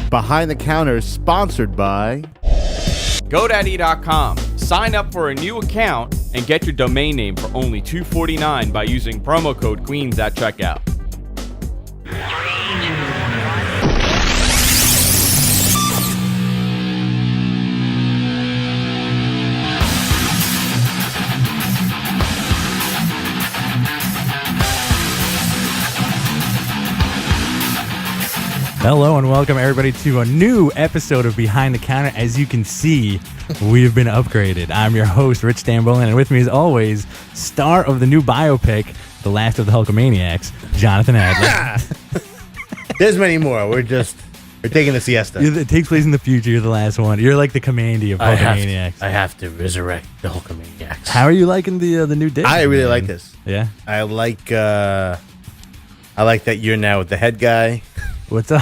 Behind the Counter is sponsored by GoDaddy.com. Sign up for a new account and get your domain name for only $2.49 by using promo code Queens at checkout. Hello and welcome everybody to a new episode of Behind the Counter. As you can see, we've been upgraded. I'm your host, Rich Stambolin, and with me as always, star of the new biopic, The Last of the Hulkamaniacs, Jonathan Adler. There's many more. We're taking a siesta. It takes place in the future. You're the last one. You're like the commandy of Hulkamaniacs. I have to resurrect the Hulkamaniacs. How are you liking the new disc? I really like this. Yeah? I like that you're now with the head guy. What's up?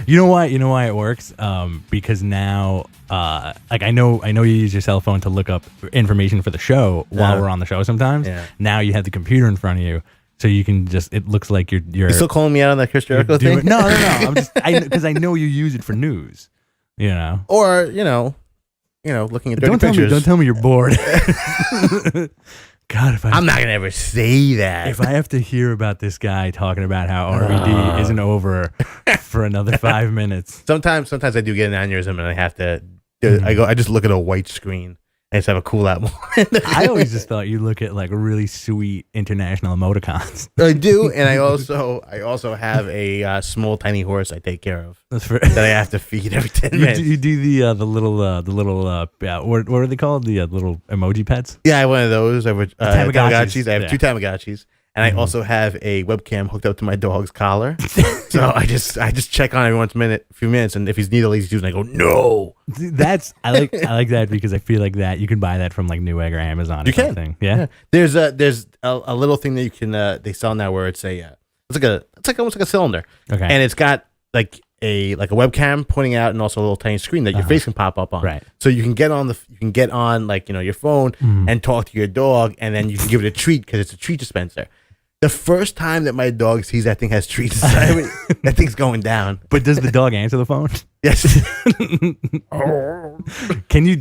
You know why it works? Because now, I know you use your cell phone to look up information for the show while we're on the show sometimes. Yeah. Now you have the computer in front of you, so you can just. It looks like you're. You still calling me out on that Chris Jericho thing? No. I'm just because I know you use it for news. You know, or looking at dirty pictures. Don't tell me you're bored. God, I'm not gonna ever say that. If I have to hear about this guy talking about how RVD isn't over for another 5 minutes, sometimes I do get an aneurysm and I have to. I just look at a white screen and just have a cool out moment. I always just thought you look at like really sweet international emoticons. I do, and I also have a small tiny horse I take care of that I have to feed every 10 minutes. You do the little what are they called? The little emoji pets? Yeah, I have one of those. I have Tamagotchis. I have 2 Tamagotchis. And I also have a webcam hooked up to my dog's collar. So I just check on every few minutes, and if he's needle he's using, I go, no. I like that because I feel like that you can buy that from like Newegg or Amazon. You can. Yeah. There's a little thing that you can they sell now where it's almost like a cylinder. Okay. And it's got like a webcam pointing out and also a little tiny screen that your face can pop up on. Right. So you can get on like your phone and talk to your dog, and then you can give it a treat because it's a treat dispenser. The first time that my dog sees that thing has treats, that thing's going down. But does the dog answer the phone? Yes.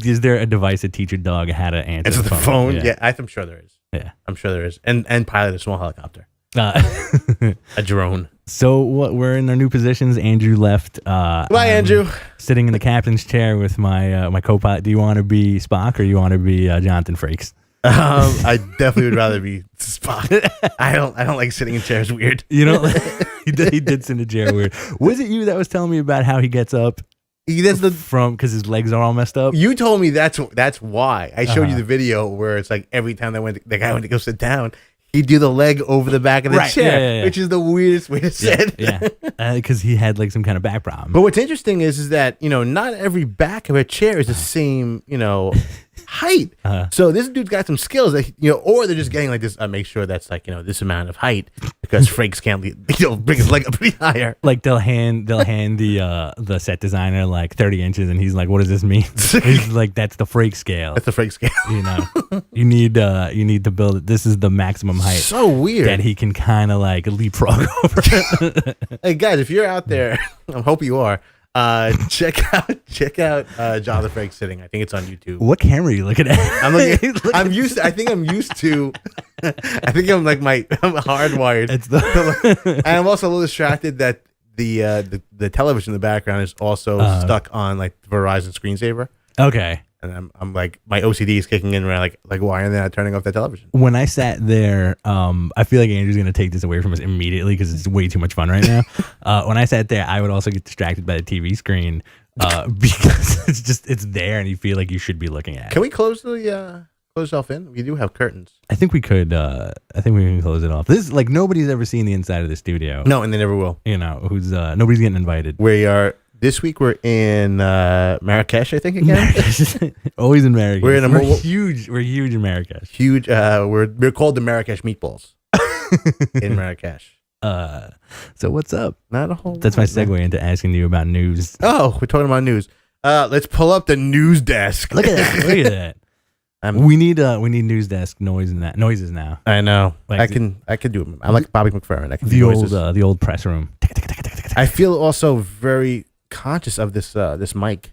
Is there a device to teach a dog how to answer the phone? Yeah, I'm sure there is. Yeah. I'm sure there is. And pilot a small helicopter. A drone. So we're in our new positions. Andrew left. Bye, Andrew. Sitting in the captain's chair with my co-pilot. Do you want to be Spock or you want to be Jonathan Frakes? I definitely would rather be Spock. I don't like sitting in chairs weird. You know, he did sit in a chair weird. Was it you that was telling me about how he gets up? Because his legs are all messed up. You told me that's why. I showed you the video where it's like every time the guy went to go sit down, he'd do the leg over the back of the chair, which is the weirdest way to sit. Yeah, because he had like some kind of back problem. But what's interesting is that not every back of a chair is the same height. So this dude's got some skills that or they're just getting like this. Make sure that's like this amount of height because Frakes can't bring his leg up pretty higher. Like they'll hand the set designer like 30 inches, and he's like, "What does this mean?" He's like, "That's the Frakes scale. That's the Frakes scale. You need to build it. This is the maximum height. So weird that he can kind of like leapfrog over." Hey guys, if you're out there, I hope you are. Check out Jonathan Frakes sitting. I think it's on YouTube. What camera are you looking at? I'm used to. I think I'm like I'm hardwired. And I'm also a little distracted that the television in the background is also stuck on like Verizon screensaver. Okay. And I'm like, my OCD is kicking in where like why are they not turning off that television? When I sat there, I feel like Andrew's going to take this away from us immediately because it's way too much fun right now. When I sat there, I would also get distracted by the TV screen because it's there and you feel like you should be looking at it. Can we close yourself in? We do have curtains. I think we could. I think we can close it off. This is like nobody's ever seen the inside of the studio. No, and they never will. Nobody's getting invited. We are. This week we're in Marrakesh, I think again. Always in Marrakesh. We're huge. We're huge in Marrakesh. Huge. We're called the Marrakesh Meatballs in Marrakesh. So what's up? Not a whole. That's my segue into asking you about news. Oh, we're talking about news. Let's pull up the news desk. Look at that. Look at that. We need news desk noises now. I know. Like I can do it. I'm like Bobby McFerrin. I can do noises. The old press room. I feel also very conscious of this mic.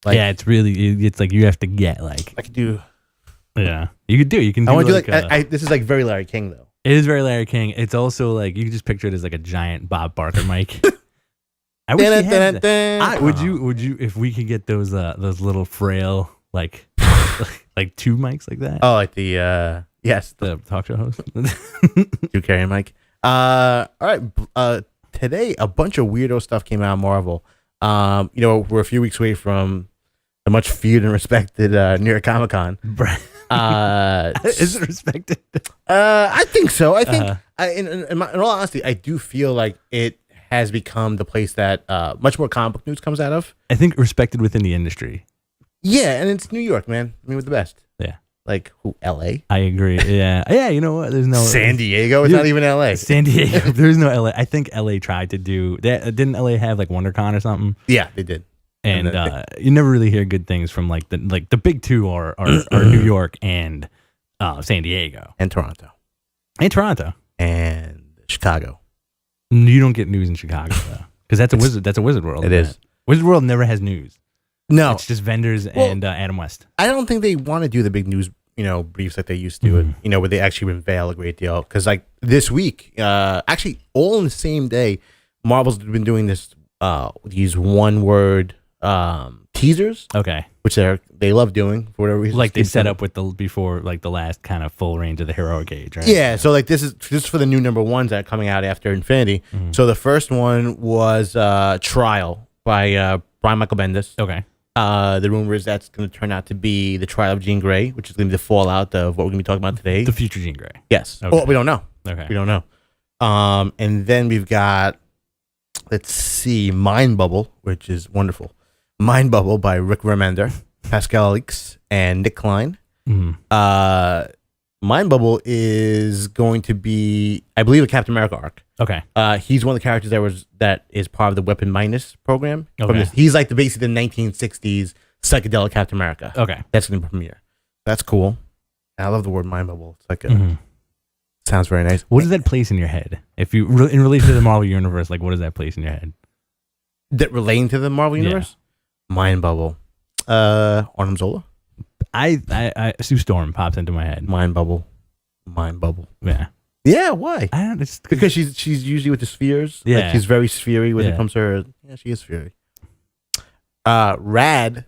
Yeah, it's really. It's like you have to get like. I could do. Yeah, you could do. You can. Do I want to like do like. This is like very Larry King though. It is very Larry King. It's also like you can just picture it as like a giant Bob Barker mic. I wish he had that. Would you if we could get those little frail like like two mics like that? Oh, like the yes, the talk show host. You carry a mic. All right. Today a bunch of weirdo stuff came out of Marvel. We're a few weeks away from the much feared and respected New York Comic Con. Is it respected? I think so. I think, in all honesty, I do feel like it has become the place that much more comic book news comes out of. I think respected within the industry. Yeah, and it's New York, man. I mean, we're the best. Yeah. Like, who, L.A.? I agree. Yeah. Yeah, you know what? There's no... San Diego? It's not even L.A. San Diego. There's no L.A. I think L.A. tried to do... Didn't L.A. have, like, WonderCon or something? Yeah, they did. And you never really hear good things from, like, the big two are New York and San Diego. And Toronto. And Chicago. You don't get news in Chicago, though. Because that's a Wizard World. It is. Wizard World never has news. No. It's just vendors and Adam West. I don't think they want to do the big news, briefs like they used to, where they actually unveil a great deal. Because, like, this week, actually, all in the same day, Marvel's been doing these one-word teasers. Okay. Which they love doing for whatever reason. Like they set up with before the last kind of full range of the heroic age, right? Yeah, so like this is for the new number ones that are coming out after Infinity. So the first one was Trial by Brian Michael Bendis. Okay. The rumor is that's going to turn out to be the trial of Jean Grey, which is going to be the fallout of what we're going to be talking about today. The future Jean Grey. Yes. Okay. Well, we don't know. Okay. We don't know. And then we've got, let's see, Mind Bubble, which is wonderful. Mind Bubble by Rick Remender, Pascal Alex, and Nick Klein. Mind Bubble is going to be, I believe, a Captain America arc. Okay. He's one of the characters that is part of the Weapon Minus program. Okay. He's like basically the 1960s psychedelic Captain America. Okay. That's going to premiere. That's cool. And I love the word Mind Bubble. It's like sounds very nice. What does that place in your head? If you in relation to the Marvel universe, like what does that place in your head? That relating to the Marvel universe? Yeah. Mind Bubble. Arnim Zola. Sue Storm pops into my head. Mind Bubble. Yeah. Yeah, why? I don't. It's because she's usually with the spheres. Yeah, like she's very sphery when it comes to her. Yeah, she is sphery. Rad,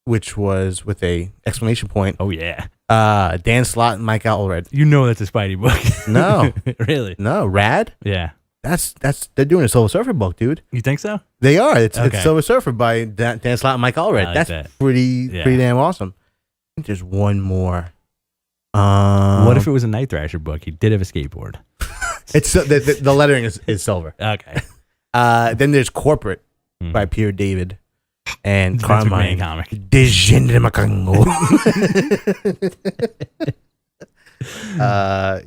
which was with a exclamation point. Oh yeah. Dan Slott and Mike Allred. You know that's a Spidey book. No, really. No, Rad. Yeah. That's they're doing a Silver Surfer book, dude. You think so? They are. It's Silver Surfer by Dan Slott and Mike Allred. Like that's that. pretty damn awesome. I think there's one more. What if it was a Night Thrasher book? He did have a skateboard. It's the lettering is silver. Okay. Then there's Corporate by Pierre David and Carmine comic.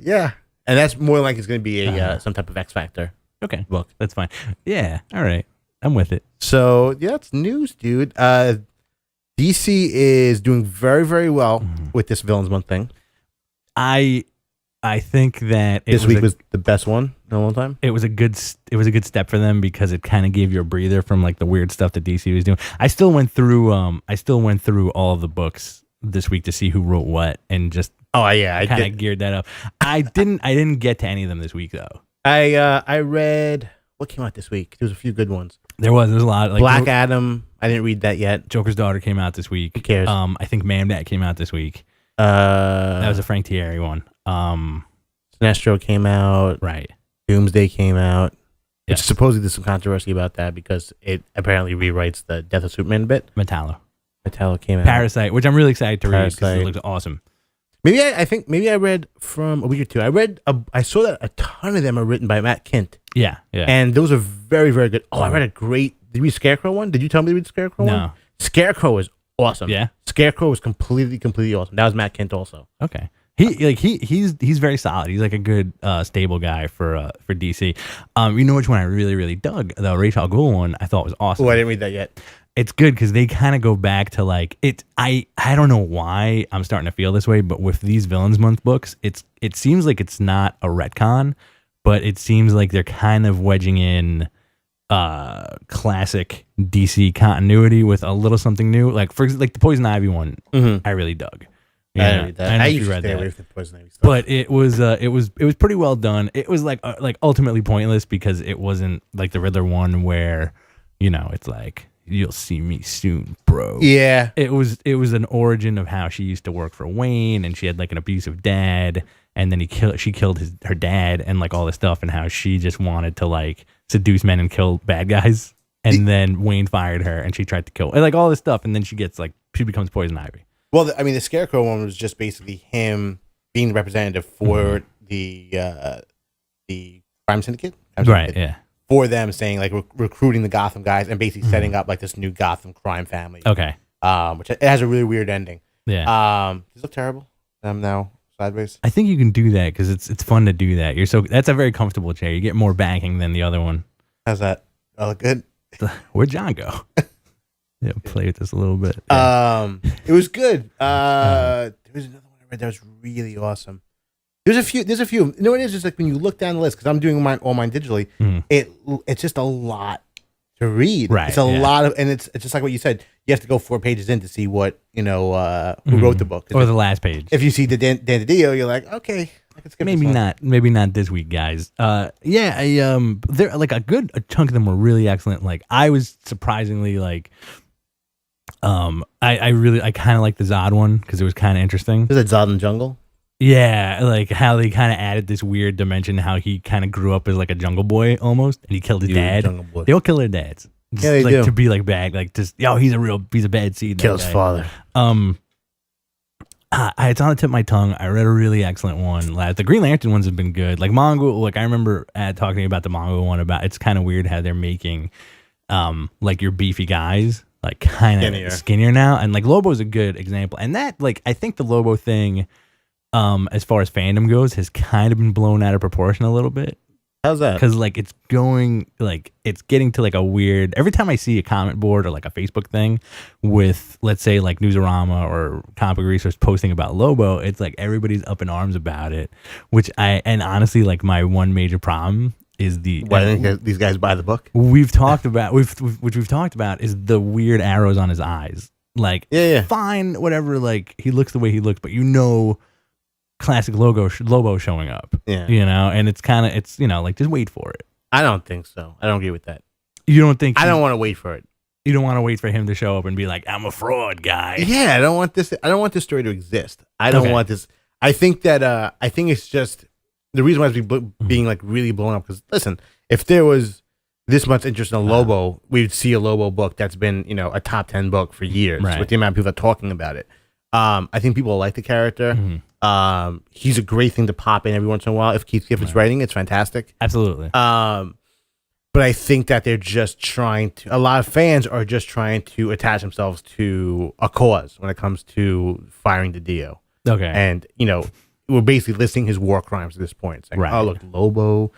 Yeah, and that's more like it's going to be a some type of X Factor. Okay, book. That's fine. Yeah. All right. I'm with it. So yeah, it's news, dude. DC is doing very, very well with this Villains Month thing. I think that this week was the best one in a long time. It was a good step for them because it kind of gave you a breather from like the weird stuff that DC was doing. I still went through all of the books this week to see who wrote what and just I kind of geared that up. I didn't get to any of them this week though. I read what came out this week. There was a few good ones. There was a lot. Like Black Adam. I didn't read that yet. Joker's Daughter came out this week. Who cares? I think Man-Bat came out this week. That was a Frank Thierry one. Sinestro came out. Right. Doomsday came out. Yes. Which supposedly there's some controversy about that because it apparently rewrites the Death of Superman bit. Metallo came out. Parasite, which I'm really excited to read because it looks awesome. Maybe I read from a week or two. I saw that a ton of them are written by Matt Kint. Yeah. And those are very, very good. Oh, I read a great. Did you read Scarecrow one? Did you tell me to read the Scarecrow one? No. Scarecrow is awesome. Yeah. Scarecrow was completely awesome. That was Matt Kint also. Okay. He's very solid. He's like a good stable guy for DC. You know which one I really, really dug? The Ra's al Ghul one I thought was awesome. Oh, I didn't read that yet. It's good because they kind of go back to like it. I don't know why I'm starting to feel this way, but with these Villains Month books, it seems like it's not a retcon, but it seems like they're kind of wedging in classic DC continuity with a little something new. Like like the Poison Ivy one, I really dug. Yeah, I used to stay away from the Poison Ivy stuff. But it was pretty well done. It was like ultimately pointless because it wasn't like the Riddler one where, it's like, you'll see me soon, bro. Yeah. It was an origin of how she used to work for Wayne, and she had like an abusive dad, and then she killed her dad, and like all this stuff, and how she just wanted to like seduce men and kill bad guys, and then Wayne fired her, and she tried to kill, and like all this stuff, and then she becomes Poison Ivy. Well, the Scarecrow one was just basically him being the representative for the crime syndicate, right? Yeah. For them, saying like recruiting the Gotham guys and basically setting up like this new Gotham crime family. Okay. Which it has a really weird ending. Yeah. Does it look terrible? I'm now sideways. I think you can do that because it's fun to do that. That's a very comfortable chair. You get more backing than the other one. How's that? Oh, look good. Where'd John go? Yeah, play with this a little bit. Yeah. It was good. There was another one I read that was really awesome. There's a few. You know what it is? Just like when you look down the list, because I'm doing all mine digitally. It's just a lot to read. Right. It's a lot of, and it's just like what you said. You have to go 4 pages in to see what who wrote the book, or the last page. If you see the Dan DiDio, you're like, okay, I can skip maybe not. Maybe not this week, guys. They're like a chunk of them were really excellent. Like I was surprisingly like, I kind of like the Zod one because it was kind of interesting. Is it Zod in the Jungle? Yeah, like how they kind of added this weird dimension, how he kind of grew up as like a jungle boy almost, and he killed his dad. They all kill their dads. Just, yeah, they like, do. To be like bad, like just he's a bad seed. Kill his father. It's on the tip of my tongue. I read a really excellent one. The Green Lantern ones have been good. Like Mongo, like I remember talking about the Mongo one about. It's kind of weird how they're making, like your beefy guys. Like kind of skinnier now, and like Lobo's a good example. And that, like, I think the Lobo thing, as far as fandom goes, has kind of been blown out of proportion a little bit. How's that? Because like it's getting to like a weird. Every time I see a comment board or like a Facebook thing with, let's say, like Newsarama or Comic Book Research posting about Lobo, it's like everybody's up in arms about it. And honestly, like my one major problem is why didn't these guys buy the book? We've talked about which we've talked about is the weird arrows on his eyes. Like, fine, whatever. Like he looks the way he looks, but classic Lobo showing up. Yeah, and it's kind of like just wait for it. I don't think so. I don't agree with that. You don't think? I don't want to wait for it. You don't want to wait for him to show up and be like, I'm a fraud guy. Yeah, I don't want this. I don't want this story to exist. I don't want this. I think that. I think it's just. The reason why it's being like really blown up because listen, if there was this much interest in a Lobo, we'd see a Lobo book that's been a top 10 book for years with the amount of people that are talking about it. I think people like the character. He's a great thing to pop in every once in a while. If Keith Gifford's writing, it's fantastic. Absolutely. But I think that they're just trying to. A lot of fans are just trying to attach themselves to a cause when it comes to firing DiDio. Okay, and we're basically listing his war crimes at this point. It's like, oh, look, Lobo,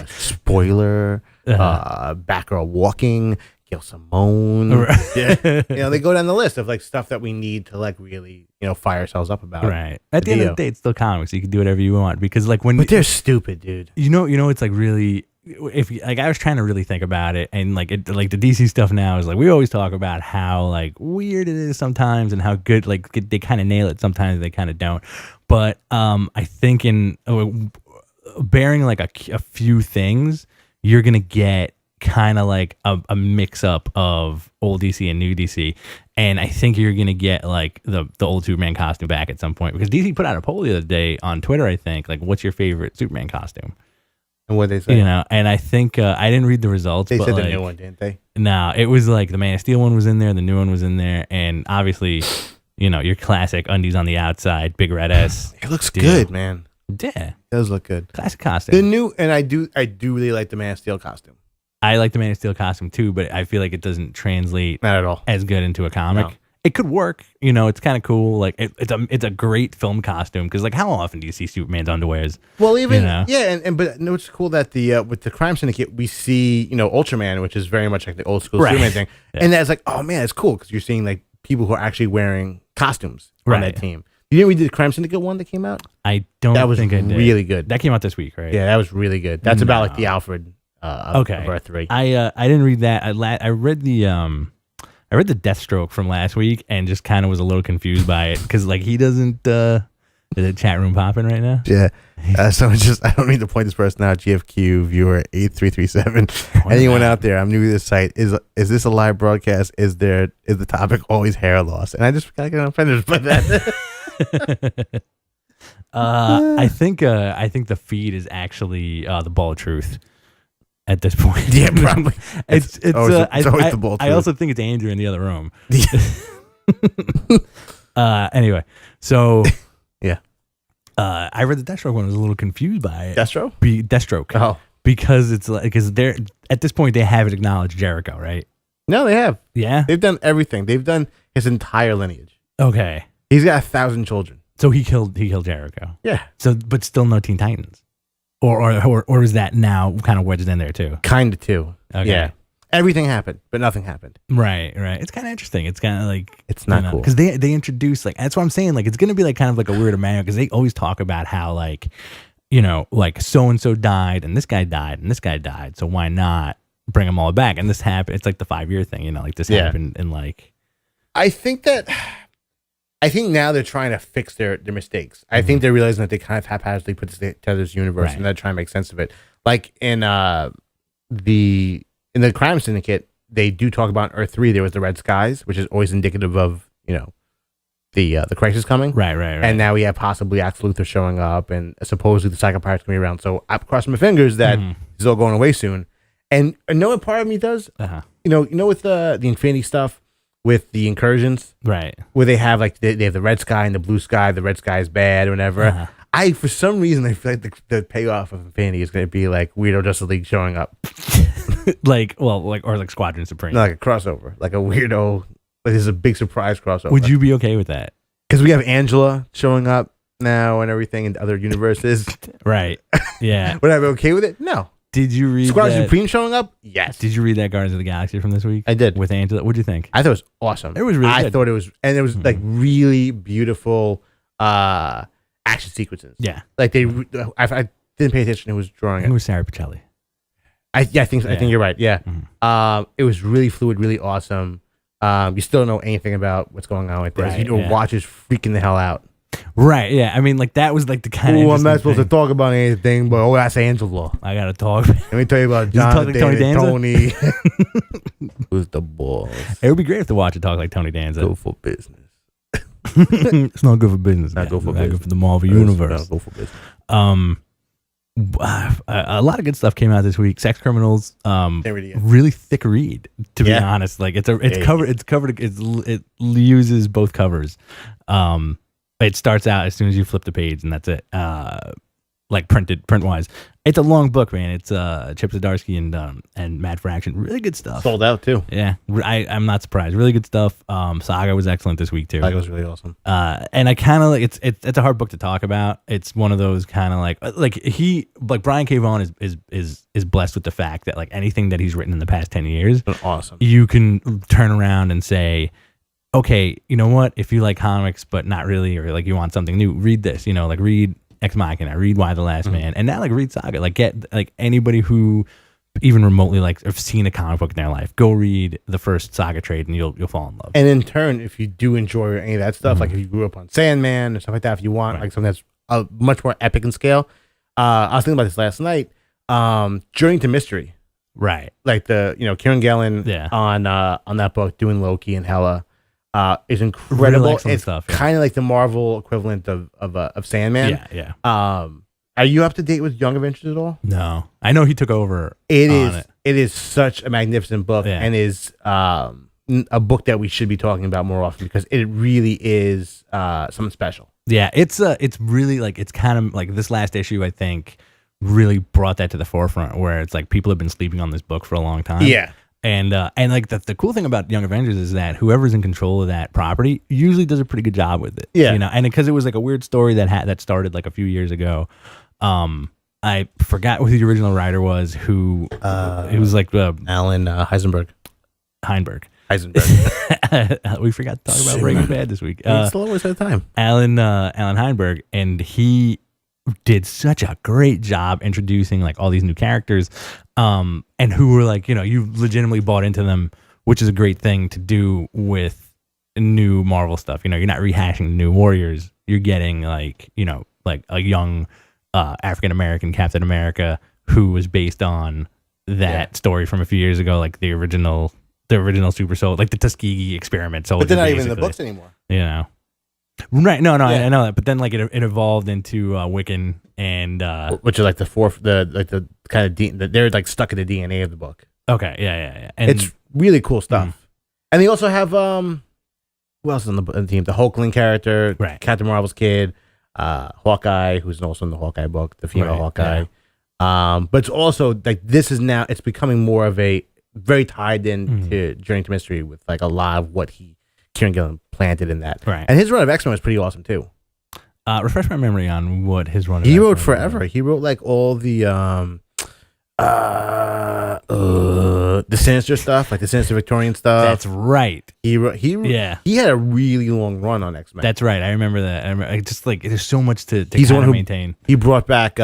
spoiler, Batgirl walking, Gail Simone. Yeah. They go down the list of like stuff that we need to like really, fire ourselves up about. Right. At the end of the day, it's still comics. You can do whatever you want because like but they're stupid, dude. It's like really. If I was trying to really think about it, and like the DC stuff now is like we always talk about how like weird it is sometimes, and how good like they kind of nail it sometimes they kind of don't. But I think in bearing like a few things, you're gonna get kind of like a mix up of old DC and new DC, and I think you're gonna get like the old Superman costume back at some point because DC put out a poll the other day on Twitter. I think like, what's your favorite Superman costume? And what they say, and I think I didn't read the results. They said like, the new one, didn't they? No, it was like the Man of Steel one was in there, the new one was in there, and obviously, your classic undies on the outside, big red S. It looks good, man. Yeah, it does look good. Classic costume. The new, and I do really like the Man of Steel costume. I like the Man of Steel costume too, but I feel like it doesn't translate not at all as good into a comic. No. It could work, it's kind of cool. Like it's a great film costume because like how often do you see Superman's underwears? Well, even but it's cool that the with the Crime Syndicate we see Ultraman, which is very much like the old school Superman thing, and that's like oh man, it's cool because you're seeing like people who are actually wearing costumes on that team. You didn't read the Crime Syndicate one that came out? I don't. That was think I did. Really good. That came out this week, right? Yeah, that was really good. That's about like the Alfred of Earth 3. I didn't read that. I read the Deathstroke from last week and just kind of was a little confused by it because like he doesn't. Is the chat room popping right now? Yeah. So it's just, I don't mean to point this person out. GFQ viewer 8337. Anyone out there? I'm new to this site. Is this a live broadcast? Is the topic always hair loss? And I just got offended by that. I think the feed is actually the Ball of Truth at this point. Yeah, probably. it's always the Ball of Truth. I also think it's Andrew in the other room. Anyway, so. Yeah. I read the Deathstroke one. I was a little confused by it. Deathstroke? Deathstroke. Oh. Because it's like, because they're, at this point, they haven't acknowledged Jericho, right? No, they have. Yeah? They've done everything. They've done his entire lineage. Okay. He's got 1,000 children. So he killed Jericho. Yeah. So, but still no Teen Titans. Or is that now kind of wedged in there too? Kind of too. Okay. Yeah. Everything happened, but nothing happened. Right. It's kind of interesting. It's kind of like, it's not cool because they introduce like, that's what I'm saying. Like it's gonna be like kind of like a weird manual because they always talk about how like, like so and so died and this guy died and this guy died. So why not bring them all back? And this happened. It's like the 5-year thing. Like this happened in like. I think now they're trying to fix their mistakes. I think they're realizing that they kind of haphazardly put this together this universe and they're trying to make sense of it. Like in the Crime Syndicate, they do talk about Earth 3. There was the red skies, which is always indicative of the crisis coming. Right. And now we have possibly Axe Luthor showing up, and supposedly the Psycho Pirate's gonna be around. So I cross my fingers that it's all going away soon. And know what part of me does? With the Infinity stuff, with the incursions, right? Where they have like they have the red sky and the blue sky. The red sky is bad or whatever. I for some reason I feel like the payoff of Infinity is going to be like Weirdo Justice League showing up, or Squadron Supreme, like a crossover, like a weirdo. Like there's a big surprise crossover. Would you be okay with that? Because we have Angela showing up now and everything in other universes, right? Yeah. Would I be okay with it? No. Did you read Squadron Supreme showing up? Yes. Did you read that Guardians of the Galaxy from this week? I did. With Angela. What'd you think? I thought it was awesome. It was really good. I thought it was, and it was like really beautiful action sequences. Yeah. Like I didn't pay attention to who was drawing it was Sarah Pichelli. I think you're right. Yeah. It was really fluid, really awesome. You still don't know anything about what's going on with this. Right, Watchers freaking the hell out. Right, yeah. I mean, like, that was, like, the kind of I'm not supposed to talk about anything, but that's Angela. I gotta talk. Let me tell you about Jonathan and Tony. Who's the boss? It would be great if to watch it talk like Tony Danza. Go for business. It's not good for business. Not good for business. Good for the Marvel Universe. Not go for business. A lot of good stuff came out this week. Sex Criminals, really thick read, to be honest. Like it uses both covers. It starts out as soon as you flip the page, and that's it. Like print wise, it's a long book, man. It's Chip Zdarsky and Mad Fraction. Really good stuff. Sold out too. Yeah, I'm not surprised. Really good stuff. Saga was excellent this week too. Saga was really awesome. And I kind of like it's a hard book to talk about. It's one of those kind of like Brian K. Vaughan is blessed with the fact that like anything that he's written in the past 10 years, awesome. You can turn around and say, okay, you know what? If you like comics but not really, or like you want something new, read this. Like read Ex Machina, read Why the Last Man, and now like read Saga. Like get like anybody who even remotely like have seen a comic book in their life, go read the first Saga trade and you'll fall in love. And in turn, if you do enjoy any of that stuff, like if you grew up on Sandman or stuff like that, if you want like something that's much more epic in scale, I was thinking about this last night. Journey to Mystery, right? Like the Kieran Gillen on that book doing Loki and Hela. Is incredible. It's kind of like the Marvel equivalent of Sandman. Yeah. Are you up to date with Young Avengers at all? No, I know he took over. It is such a magnificent book, and is a book that we should be talking about more often because it really is something special. Yeah, it's really like it's kind of like this last issue. I think really brought that to the forefront, where it's like people have been sleeping on this book for a long time. Yeah. And like the cool thing about Young Avengers is that whoever's in control of that property usually does a pretty good job with it. Yeah. And because it was like a weird story that started like a few years ago. I forgot who the original writer was. Who it was like Alan Heisenberg. We forgot to talk about Breaking Bad this week. It's the lowest at the time. Alan Heinberg, and he did such a great job introducing like all these new characters, and who were like, you legitimately bought into them, which is a great thing to do with new Marvel stuff. You're not rehashing the new Warriors. You're getting like a young African American Captain America who was based on that story from a few years ago, like the original Super Soldier, like the Tuskegee experiment soldier. But they're not even in the books anymore. Right? No, I know that. But then like it evolved into Wiccan and which is like the kind of they're like stuck in the DNA of the book. Okay, yeah. And it's really cool stuff. And they also have who else is on the team? The Hulkling character, right. Captain Marvel's kid, Hawkeye, who's also in the Hawkeye book, the female Hawkeye. Yeah. But it's also like it's becoming more of a very tied in to Journey to Mystery with like a lot of what Kieran Gillen planted in that. Right. And his run of X-Men was pretty awesome too. Refresh my memory on what his run of He X-Men wrote was. forever. He wrote like all the Sinister stuff, like the Sinister Victorian stuff. That's right. He had a really long run on X-Men. That's right. I remember that. Just like there's so much to kind of maintain. He brought back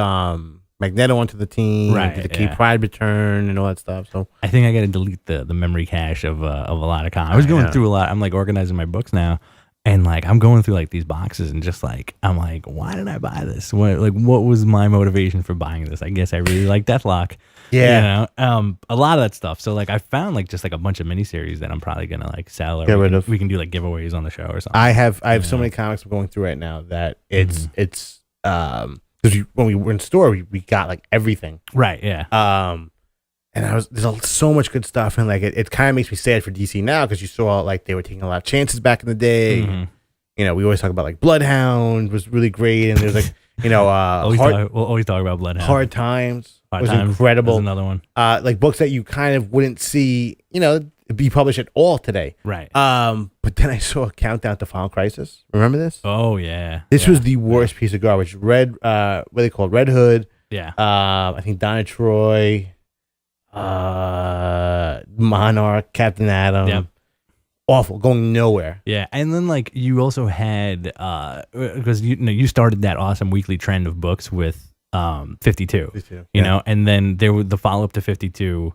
Magneto onto the team, right? Did the Key Pride return and all that stuff. So I think I got to delete the memory cache of a lot of comics. I was going through a lot. I'm like organizing my books now, and like I'm going through like these boxes and just like I'm like, why did I buy this? What was my motivation for buying this? I guess I really like Deathlock. Yeah, a lot of that stuff. So like I found like just like a bunch of miniseries that I'm probably gonna like sell. Or get rid of. We can do like giveaways on the show or something. I have so many comics I'm going through right now that it's because when we were in store we got like everything. Right. Yeah. And there's so much good stuff, and like it kind of makes me sad for DC now because you saw like they were taking a lot of chances back in the day. We always talk about like Bloodhound was really great, and there's like we'll always talk about Bloodhound. Hard Times was incredible. Was another one. Like books that you kind of wouldn't see be published at all today. Right. But then I saw a Countdown to Final Crisis. Remember this? Oh yeah. This was the worst piece of garbage. Red Hood. Yeah. I think Donna Troy. Monarch, Captain Atom. Yep. Awful, going nowhere. Yeah, and then like you also had because you started that awesome weekly trend of books with 52. You know, and then there was the follow up to 52.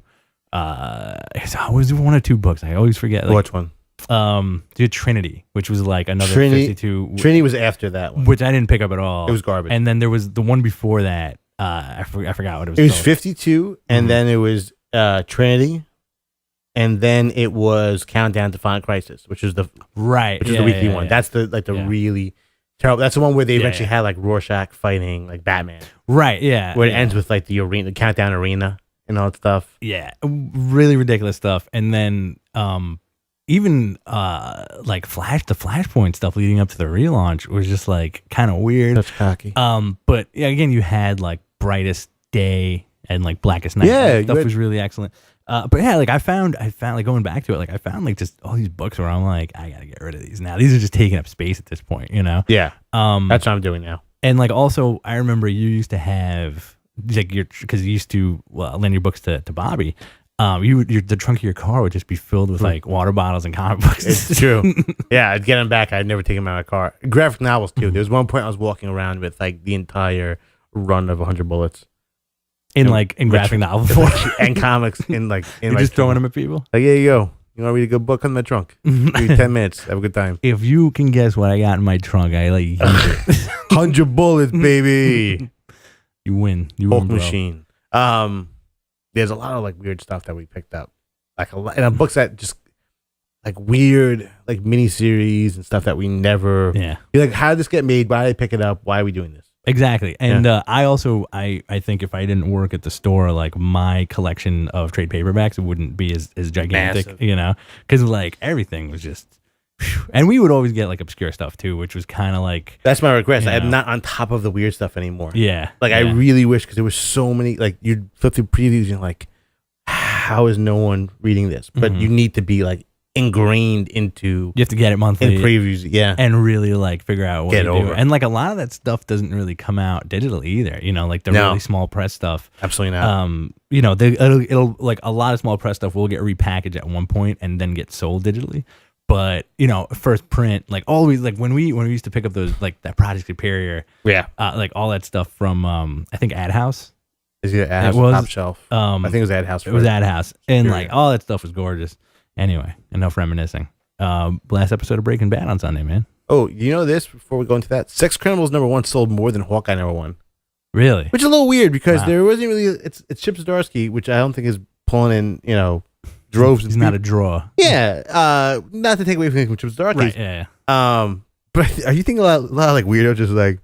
It's always one or two books. I always forget. Like, which one? The Trinity, which was like another Trinity, 52. Trinity was after that one, which I didn't pick up at all. It was garbage. And then there was the one before that. I forgot what it was. It was called. 52, and then it was Trinity, and then it was Countdown to Final Crisis, which is the weekly one. That's the really terrible. That's the one where they eventually had like Rorschach fighting like Batman. Right. Yeah. Where it ends with like the countdown arena and all that stuff. Yeah, really ridiculous stuff. And then even like the Flashpoint stuff leading up to the relaunch was just like kind of weird. That's cocky. But yeah, again, you had like Brightest Day and like Blackest Night. Yeah, stuff was really excellent. But yeah, like I found like going back to it, like I found like just all these books where I'm like, I gotta get rid of these now. These are just taking up space at this point, Yeah. That's what I'm doing now. And like also, I remember you used to have like because you used to lend your books to Bobby. The trunk of your car would just be filled with like water bottles and comic books. It's true. Yeah, I'd get them back. I'd never take them out of my car. Graphic novels too. There was one point I was walking around with like the entire run of 100 Bullets in graphic novel form and comics in You're just throwing them at people. Like, here you go. You want to read a good book on my trunk? Give me 10 minutes. Have a good time. If you can guess what I got in my trunk, I let you use it. 100 Bullets, baby. You win. Hulk machine. There's a lot of like weird stuff that we picked up, like a lot, and books that just like weird like miniseries and stuff that we never. Yeah. You're like, how did this get made? Why did I pick it up? Why are we doing this? Exactly. And I also I think if I didn't work at the store, like my collection of trade paperbacks wouldn't be as gigantic. Massive. Because like everything was just. And we would always get like obscure stuff too, which was kind of like. That's my regret. I'm not on top of the weird stuff anymore. Yeah. Like I really wish, because there was so many. Like you'd flip through previews and you're like, how is no one reading this? But you need to be like ingrained into. You have to get it monthly in previews, and really like figure out what get you over do. it. And like a lot of that stuff doesn't really come out digitally either. Like the really small press stuff. Absolutely not. It'll like a lot of small press stuff will get repackaged at one point and then get sold digitally. But first print, like always, like when we used to pick up those, like that Project Superior, like all that stuff from I think Ad House. Is it Ad House? Top Shelf. I think it was Ad House. It was Ad House, and like all that stuff was gorgeous. Anyway, enough reminiscing. Last episode of Breaking Bad on Sunday, man. Oh, you know this? Before we go into that, Sex Criminals #1 sold more than Hawkeye #1. Really? Which is a little weird because there wasn't really. It's Chip Zdarsky, which I don't think is pulling in. Droves. He's not a draw. Yeah. Not to take away from Chip Zdarsky. Right. Yeah. But are you thinking a lot of like weirdos just like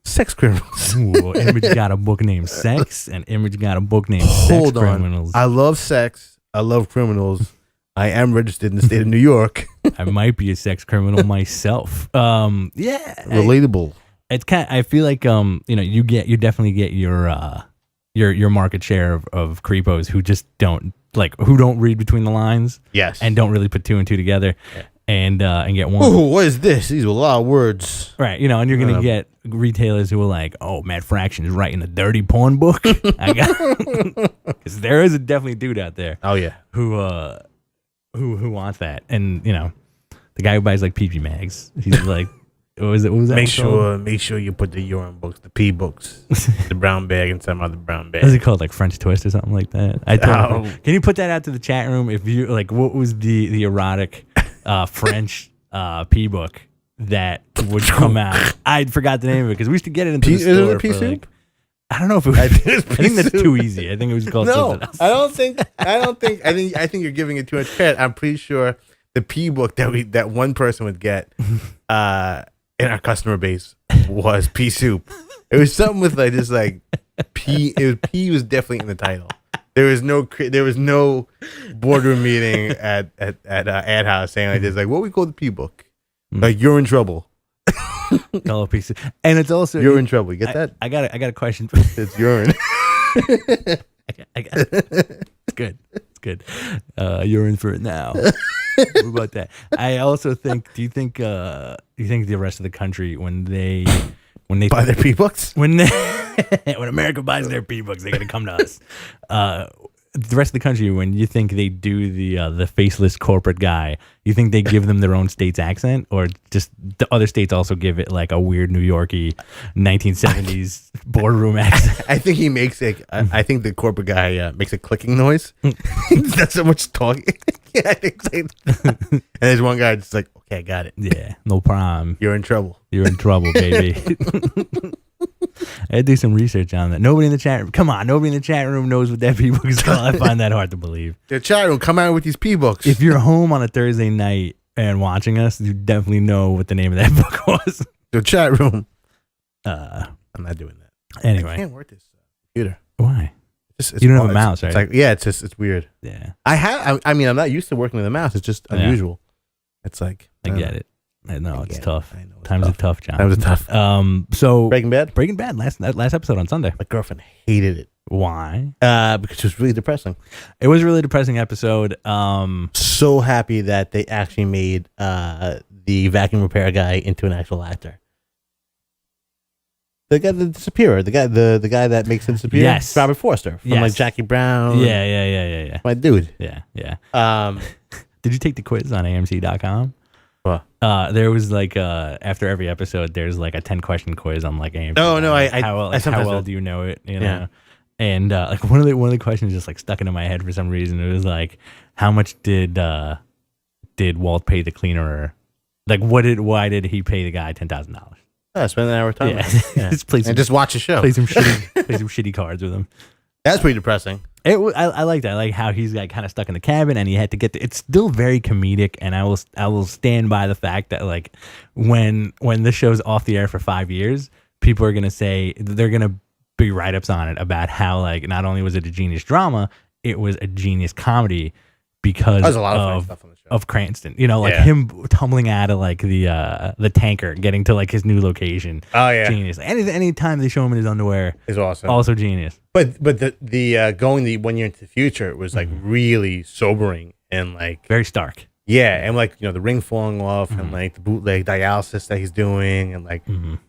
Sex Criminals? Ooh, Image got a book named Sex, and Image got a book named Sex Criminals. I love sex. I love criminals. I am registered in the state of New York. I might be a sex criminal myself. Yeah. Relatable. It's kind. I feel like you definitely get your market share of creepos who just don't read between the lines. Yes. And don't really put two and two together. Yeah. And get one. Oh, what is this? These are a lot of words. Right. And you're going to get retailers who are like, oh, Matt Fraction is writing a dirty porn book. Because there is definitely a dude out there. Oh, yeah. Who wants that. And, the guy who buys like PG mags, he's like, what was that? Make sure you put the urine books, the pee books, the brown bag inside my other brown bag. What is it called? Like French Twist or something like that? Can you put that out to the chat room? If you like, what was the erotic French pee book that would come out? I forgot the name of it because we used to get it in the store. Is it pee soup? I don't know if it was. I think that's too easy. I think it was called something else. I think you're giving it too much credit. I'm pretty sure the pee book that one person would get in our customer base was pea soup. It was something with like just like pea. Pea was definitely in the title. There was no boardroom meeting at Ad House saying like this, like what we call the pea book. Like you're in trouble. Call a piece of, and it's also you're in trouble. You get that? I got a question. It's urine. I got it. It's good. It's good. You're in for it now. What about that? I also think. Do you think the rest of the country when they buy their pee books, when America buys their pee books, they're gonna come to us. The rest of the country, when you think they do the faceless corporate guy, you think they give them their own state's accent, or just the other states also give it like a weird New Yorkie 1970s boardroom accent? I think he makes it. I think the corporate guy makes a clicking noise. Not so much talking. Yeah, I think so. And there's one guy that's like, "Okay, I got it. Yeah, no problem. You're in trouble. You're in trouble, baby." I had to do some research on that. Nobody in the chat room knows what that P-book is called. I find that hard to believe. The chat room, come out with these P-books. If you're home on a Thursday night and watching us, you definitely know what the name of that book was. The chat room. I'm not doing that. Anyway. I can't work this computer. Why? You don't have a mouse, right? It's weird. Yeah. I'm not used to working with a mouse. It's just unusual. It's like. I get it. I know it's tough. Times are tough, John. Times are tough. So Breaking Bad. Last episode on Sunday. My girlfriend hated it. Why? Because it was really depressing. It was a really depressing episode. So happy that they actually made the vacuum repair guy into an actual actor. The guy that disappear. The guy that makes it disappear. Yes. Robert Forster from like Jackie Brown. Yeah. My dude. Yeah. Did you take the quiz on AMC.com? There was like after every episode, there's like a 10-question quiz on like AMC. Oh no, how well do you know it? You know? Yeah. And like one of the questions just like stuck into my head for some reason. It was like, how much did Walt pay the cleaner? Like why did he pay the guy $10,000? Spend an hour of time. Yeah. Just watch a show. Play some shitty cards with him. That's pretty depressing. I like that. I like how he's like kind of stuck in the cabin and he had to get it's still very comedic, and I will stand by the fact that like when this show's off the air for 5 years, people are gonna say they're gonna be write-ups on it about how like not only was it a genius drama, it was a genius comedy because there's a lot of funny stuff on the show. Of Cranston, him tumbling out of like the tanker, getting to like his new location. Oh yeah, genius. Any time they show him in his underwear is awesome. Also genius. But the going the 1 year into the future, it was like really sobering and like very stark. Yeah, and like the ring falling off and like the bootleg dialysis that he's doing, and like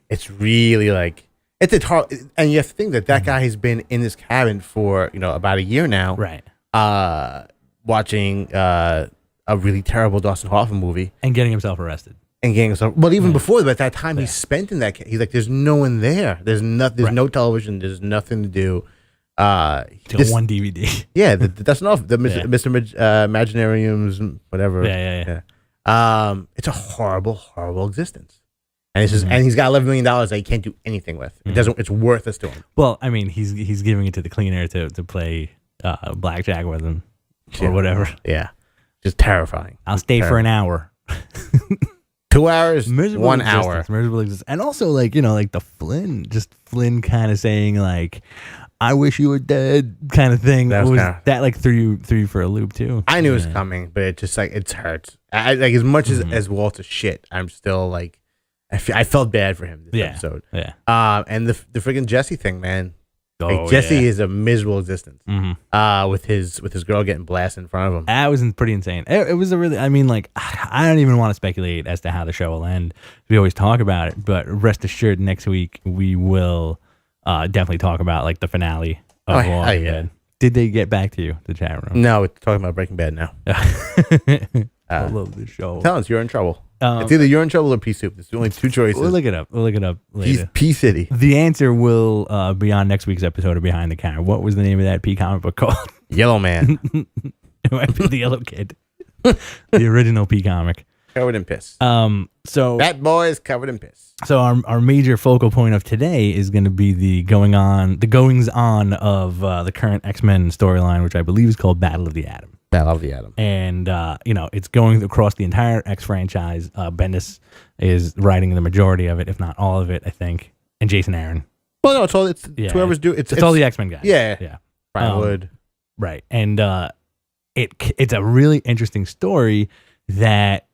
it's really like it's hard. And you have to think that guy has been in this cabin for about a year now, right? Watching a really terrible Dustin Hoffman movie and getting himself arrested. And getting himself, but even before that, that time he spent in that, he's like, there's no one there. There's no television. There's nothing to do. One DVD. Yeah, that's enough. The Mr. Imaginariums, whatever. Yeah. It's a horrible existence, and it's just, and he's got $11 million that he can't do anything with. It doesn't. It's worthless to him. Well, I mean, he's giving it to the cleaner to play blackjack with him or whatever. Yeah, just terrifying. I'll stay for an hour. 2 hours, miserable 1 existence, hour. Miserable existence. And also, like, like the Flynn kind of saying, like, I wish you were dead kind of thing. That like threw you for a loop, too. I knew it was coming, but it just, like, it hurts. Like, as much as Walter's shit, I'm still, like, I felt bad for him this episode. Yeah. And the freaking Jesse thing, man. Like, Jesse is a miserable existence. With his girl getting blasted in front of him. That was pretty insane. It was a really, I mean, like, I don't even want to speculate as to how the show will end. We always talk about it, but rest assured, next week we will definitely talk about like the finale of Walking Dead. Did they get back to you, the chat room? No, we're talking about Breaking Bad now. I love this show. Tell us, you're in trouble. It's either you're in trouble or Pea Soup. There's only two choices. We'll look it up. Later. Pea City. The answer will be on next week's episode of Behind the Camera. What was the name of that Pea comic book called? Yellow Man. It might be the Yellow Kid. The original Pea comic. Covered in piss. So that boy is covered in piss. So our major focal point of today is going to be the goings on of the current X-Men storyline, which I believe is called Battle of the Atom. Battle of the Atom. And it's going across the entire X franchise. Bendis is writing the majority of it, if not all of it, I think, and Jason Aaron. Well, no, it's whoever's doing it's all the X-Men guys. Yeah. Brian Wood. Right, and it's a really interesting story that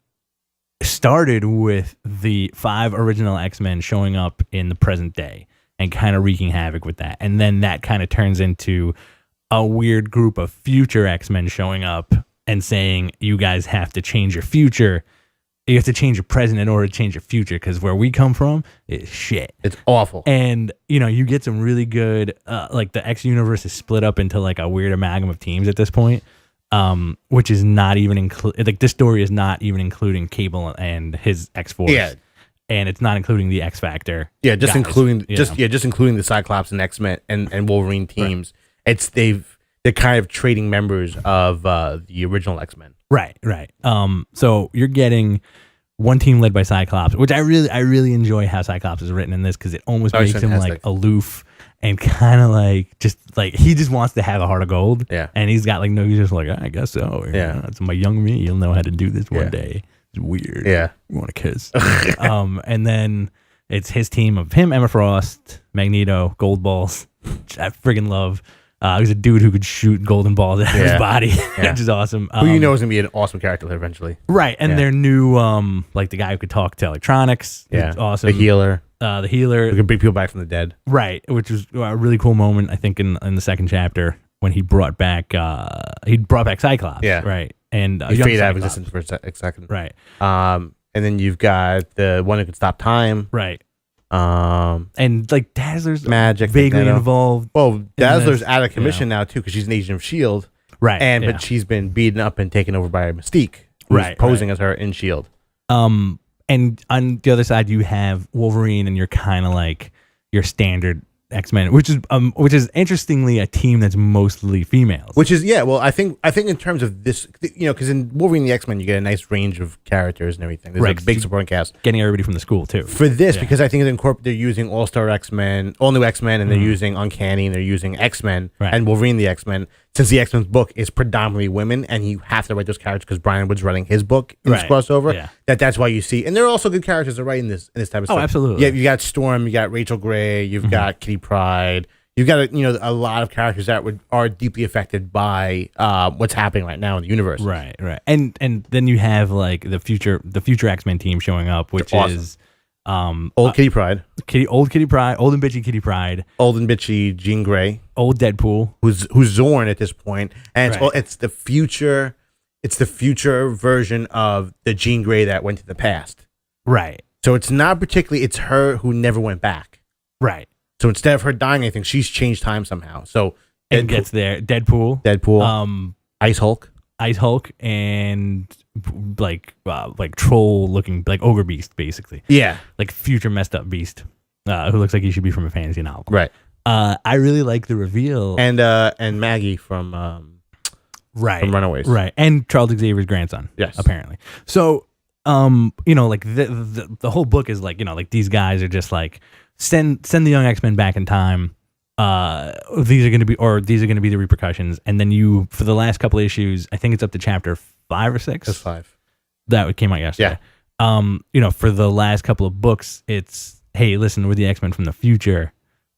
started with the 5 original X-Men showing up in the present day and kind of wreaking havoc with that. And then that kind of turns into a weird group of future X-Men showing up and saying, you guys have to change your future. You have to change your present in order to change your future, because where we come from is shit. It's awful. And, you get some really good, like the X universe is split up into like a weird amalgam of teams at this point. Which is not even like this story is not even including Cable and his X-Force. Yeah. And it's not including the X Factor. Yeah, just including the Cyclops and X-Men and Wolverine teams. Right. They're kind of trading members of the original X-Men. Right. So you're getting one team led by Cyclops, which I really enjoy how Cyclops is written in this, because it almost makes him like aloof and kind of like just like he just wants to have a heart of gold. Yeah. And he's got like he's just like, I guess so. Yeah. It's my young me. You'll know how to do this one day. It's weird. Yeah. You want to kiss. And then it's his team of him, Emma Frost, Magneto, Gold Balls, which I friggin' love. He's a dude who could shoot golden balls out of his body, which is awesome. Who is going to be an awesome character eventually. Right. And their new, like the guy who could talk to electronics. Yeah. Awesome. The healer. Who can bring people back from the dead. Right. Which was a really cool moment, I think, in the second chapter when he brought back Cyclops. Yeah. Right. And he faded out of existence for a second. Right. And then you've got the one who could stop time. Right. And like Dazzler's magic vaguely involved. Well, Dazzler's out of commission now too, because she's an agent of S.H.I.E.L.D. Right. But she's been beaten up and taken over by Mystique, who's posing as her in S.H.I.E.L.D. And on the other side, you have Wolverine, and you're kind of like your standard X-Men, which is interestingly a team that's mostly females. Which is I think in terms of this, because in Wolverine and the X-Men you get a nice range of characters and everything. There's a big supporting cast. Getting everybody from the school too. For this, because I think they're using All-Star X-Men, All New X-Men, and they're using Uncanny, and they're using X-Men and Wolverine the X-Men. Since the X-Men's book is predominantly women, and you have to write those characters because Brian Wood's writing his book in this crossover. Yeah. That's why you see, and there are also good characters to write in this type of stuff. Oh, absolutely. Yeah, you got Storm, you got Rachel Gray, you've got Kitty Pryde. You've got a lot of characters that are deeply affected by what's happening right now in the universe. Right. And then you have like the future X-Men team showing up, which is old Kitty Pryde, old and bitchy Kitty Pryde, old and bitchy Jean Grey, old Deadpool, who's Zorn at this point, and it's the future version of the Jean Grey that went to the past. Right. So it's not particularly. It's her who never went back. Right. So instead of her dying anything, she's changed time somehow. So it gets there. Deadpool, Ice Hulk. Ice Hulk and like troll looking, like ogre beast, basically. Yeah, like future messed up beast, who looks like he should be from a fantasy novel. right. I really like the reveal, And Maggie from Runaways, right, and Charles Xavier's grandson. Yes, apparently. So, like the whole book is like, like these guys are just like send the young X-Men back in time. These are going to be the repercussions, and then for the last couple of issues, I think it's up to chapter 5 or 6. That's 5. That came out yesterday. Yeah. For the last couple of books, it's, hey, listen, we're the X-Men from the future.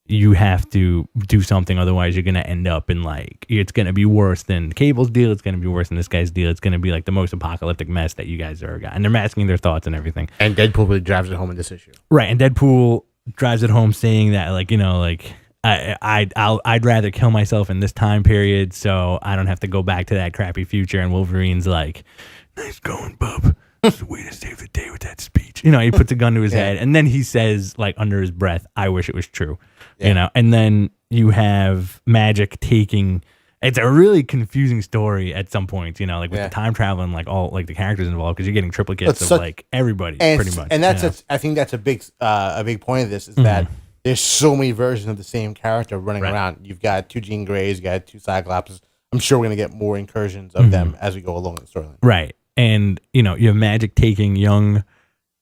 You have to do something, otherwise you're going to end up in like, it's going to be worse than Cable's deal. It's going to be worse than this guy's deal. It's going to be like the most apocalyptic mess that you guys ever got. And they're masking their thoughts and everything. And Deadpool really drives it home in this issue. Right. And Deadpool drives it home saying that, like, I'd rather kill myself in this time period so I don't have to go back to that crappy future. And Wolverine's like, nice going, bub. There's a way to save the day with that speech. He puts a gun to his head, and then he says, like, under his breath, I wish it was true. And then you have Magic taking, it's a really confusing story at some point, like with the time travel and like all like the characters involved, because you're getting triplicates of like everybody pretty much. And that's I think that's a big point of this is that there's so many versions of the same character running around. You've got 2 Jean Greys, you got 2 Cyclopses. I'm sure we're gonna get more incursions of them as we go along in the storyline. Right. And you have Magic taking young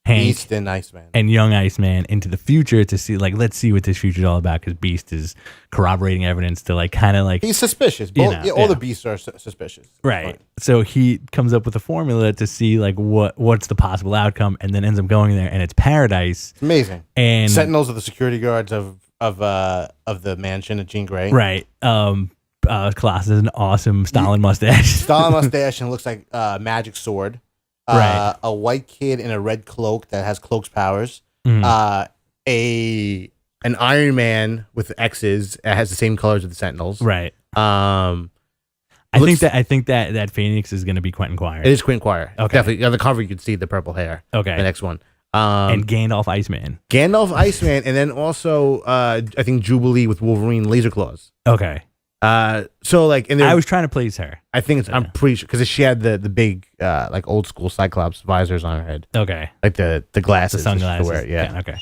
Hank Beast and Iceman and young Iceman into the future to see, like, let's see what this future is all about, because Beast is corroborating evidence to like kind of like, he's suspicious. All the Beasts are suspicious. Right. So he comes up with a formula to see like what's the possible outcome, and then ends up going there, and it's paradise. It's amazing. And Sentinels are the security guards of the mansion of Jean Grey. Right. Colossus has an awesome Stalin mustache. Stalin mustache, and looks like magic sword. Right. A white kid in a red cloak that has cloak's powers. Mm-hmm. An Iron Man with X's has the same colors of the Sentinels. Right. I think that Phoenix is going to be Quentin Quire. It is Quentin Quire. Okay. Definitely. On the cover, you can see the purple hair. Okay. The next one. And Gandalf Iceman. Gandalf Iceman, and then also I think Jubilee with Wolverine laser claws. Okay. So like, and I was trying to please her. I think I'm pretty sure because she had the big like old school Cyclops visors on her head. Okay. Like the glasses, the sunglasses. Wear, yeah. Okay.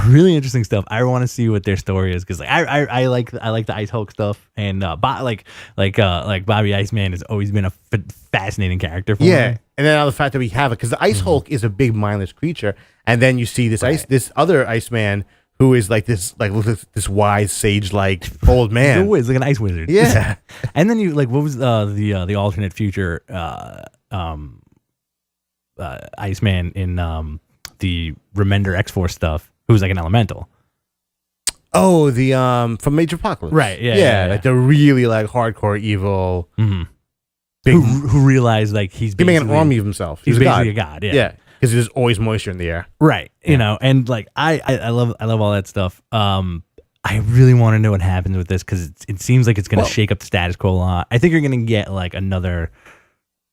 Really interesting stuff. I want to see what their story is, because like I like the Ice Hulk stuff, and like Bobby Iceman has always been a fascinating character for me. And then now the fact that we have it, because the Ice Hulk is a big mindless creature, and then you see this this other Iceman who is like this wise sage like old man. He's like an ice wizard. Yeah. And then you like, what was the alternate future Iceman in the Remender X-Force stuff, who was like an elemental? Oh, the from Major Apocalypse. Right. Yeah. Like the really like hardcore evil. Mm-hmm. Big, who realized like he's making an army of himself. He's basically a god. Yeah. Because there's always moisture in the air. Right. Yeah. And like I love all that stuff. I really want to know what happens with this, because it seems like it's going to shake up the status quo a lot. I think you're going to get like another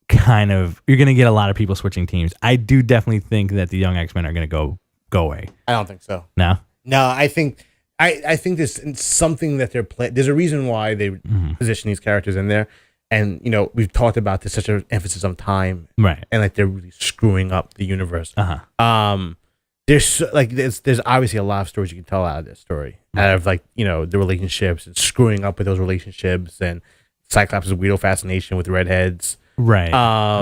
kind of, you're going to get a lot of people switching teams. I do definitely think that the young X-Men are going to go away. I don't think so. No, I think there's something that they're playing. There's a reason why they position these characters in there. And, we've talked about this, such an emphasis on time. Right. And like they're really screwing up the universe. Uh-huh. There's obviously a lot of stories you can tell out of this story. Out of like, the relationships and screwing up with those relationships, and Cyclops' weirdo fascination with redheads. Right.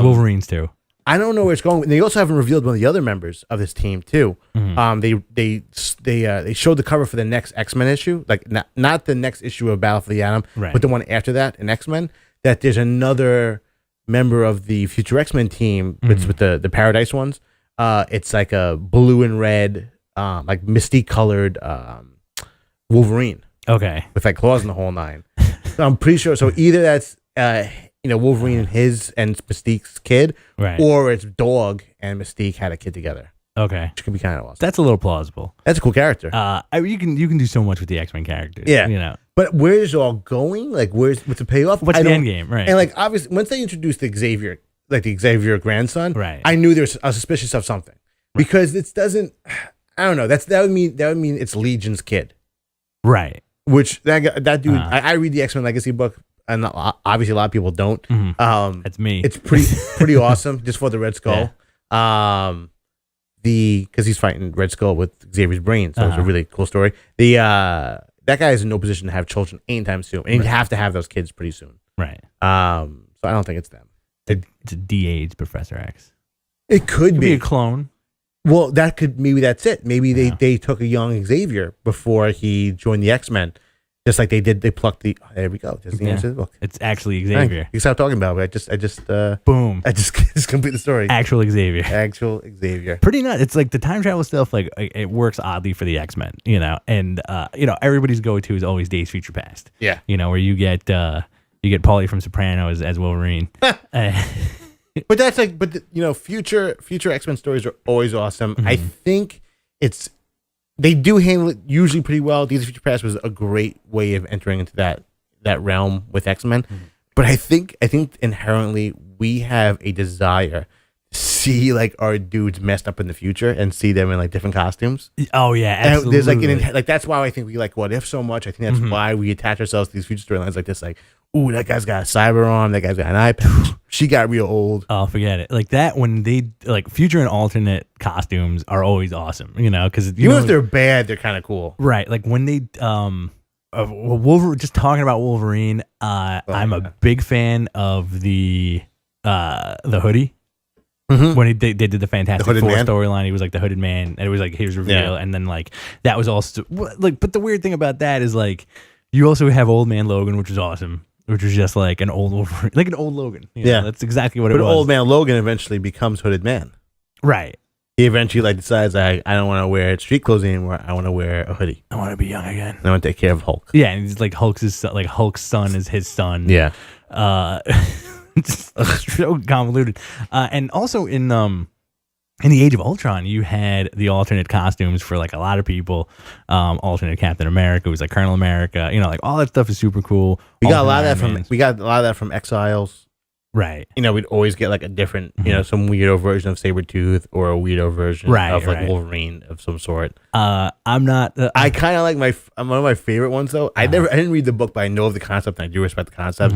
Wolverines too. I don't know where it's going. And they also haven't revealed one of the other members of this team too. Mm-hmm. They showed the cover for the next X-Men issue, like not the next issue of Battle for the Atom, but the one after that in X-Men. That there's another member of the future X-Men team. It's with the Paradise ones. It's like a blue and red, like Mystique colored Wolverine. Okay. With like claws in the whole nine. So I'm pretty sure. So either that's Wolverine and Mystique's kid, right, or it's Dog and Mystique had a kid together. Okay. Which could be kind of awesome. That's a little plausible. That's a cool character. You can do so much with the X-Men characters. Yeah. But where is it all going? Like, what's the payoff? What's the end game? Right. And like, obviously, once they introduced the Xavier grandson, right, I knew I was suspicious of something, because it doesn't. I don't know. That would mean it's Legion's kid, right? Which that dude. I read the X-Men Legacy book and obviously a lot of people don't. That's me. It's pretty awesome just for the Red Skull. Yeah. Because he's fighting Red Skull with Xavier's brain, so it's a really cool story. That guy is in no position to have children anytime soon, and you have to have those kids pretty soon. Right. So I don't think it's them. It's a de-aged Professor X. It could be a clone. Well, maybe that's it. Maybe they took a young Xavier before he joined the X-Men. Just like they did, they plucked the. There we go. Just the answer to the book. It's actually Xavier. You can stop talking about it. I just. Boom. I just complete the story. Actual Xavier. Actual Xavier. Pretty nuts. It's like the time travel stuff. Like it works oddly for the X-Men. And everybody's go-to is always Days Future Past. Yeah. Where you get Paulie from Sopranos as Wolverine. But that's future X-Men stories are always awesome. Mm-hmm. I think they do handle it usually pretty well. Days of Future Past was a great way of entering into that realm with X-Men. Mm-hmm. But I think inherently we have a desire to see like our dudes messed up in the future and see them in like different costumes. Oh yeah, absolutely. And there's that's why I think we like What If so much. I think that's why we attach ourselves to these future storylines like this. Like, ooh, that guy's got a cyber arm. That guy's got an eye patch. She got real old. Oh, forget it. Like that when they like future and alternate costumes are always awesome. Because even if they're bad, they're kind of cool. Right. Like when they Wolverine. Just talking about Wolverine. I'm a big fan of the hoodie. Mm-hmm. When they did the Fantastic Four storyline, he was like the hooded man, and it was like his reveal, and then like that was also like. But the weird thing about that is like you also have Old Man Logan, which was awesome, which was just like an old Wolverine, like an old Logan. That's exactly what it was. But Old Man Logan eventually becomes Hooded Man, right? He eventually decides I don't want to wear street clothes anymore. I want to wear a hoodie. I want to be young again. I want to take care of Hulk. Yeah, and he's like Hulk's son, like Hulk's son is his son. Yeah. It's so convoluted. And also in the Age of Ultron, you had the alternate costumes for like a lot of people. Alternate Captain America was like Colonel America. Like all that stuff is super cool. We got a lot of that from Exiles. Right. We'd always get like a different, some weirdo version of Sabretooth or a weirdo version of like Wolverine of some sort. I'm not. I kind of like one of my favorite ones though. I didn't read the book, but I know of the concept and I do respect the concept.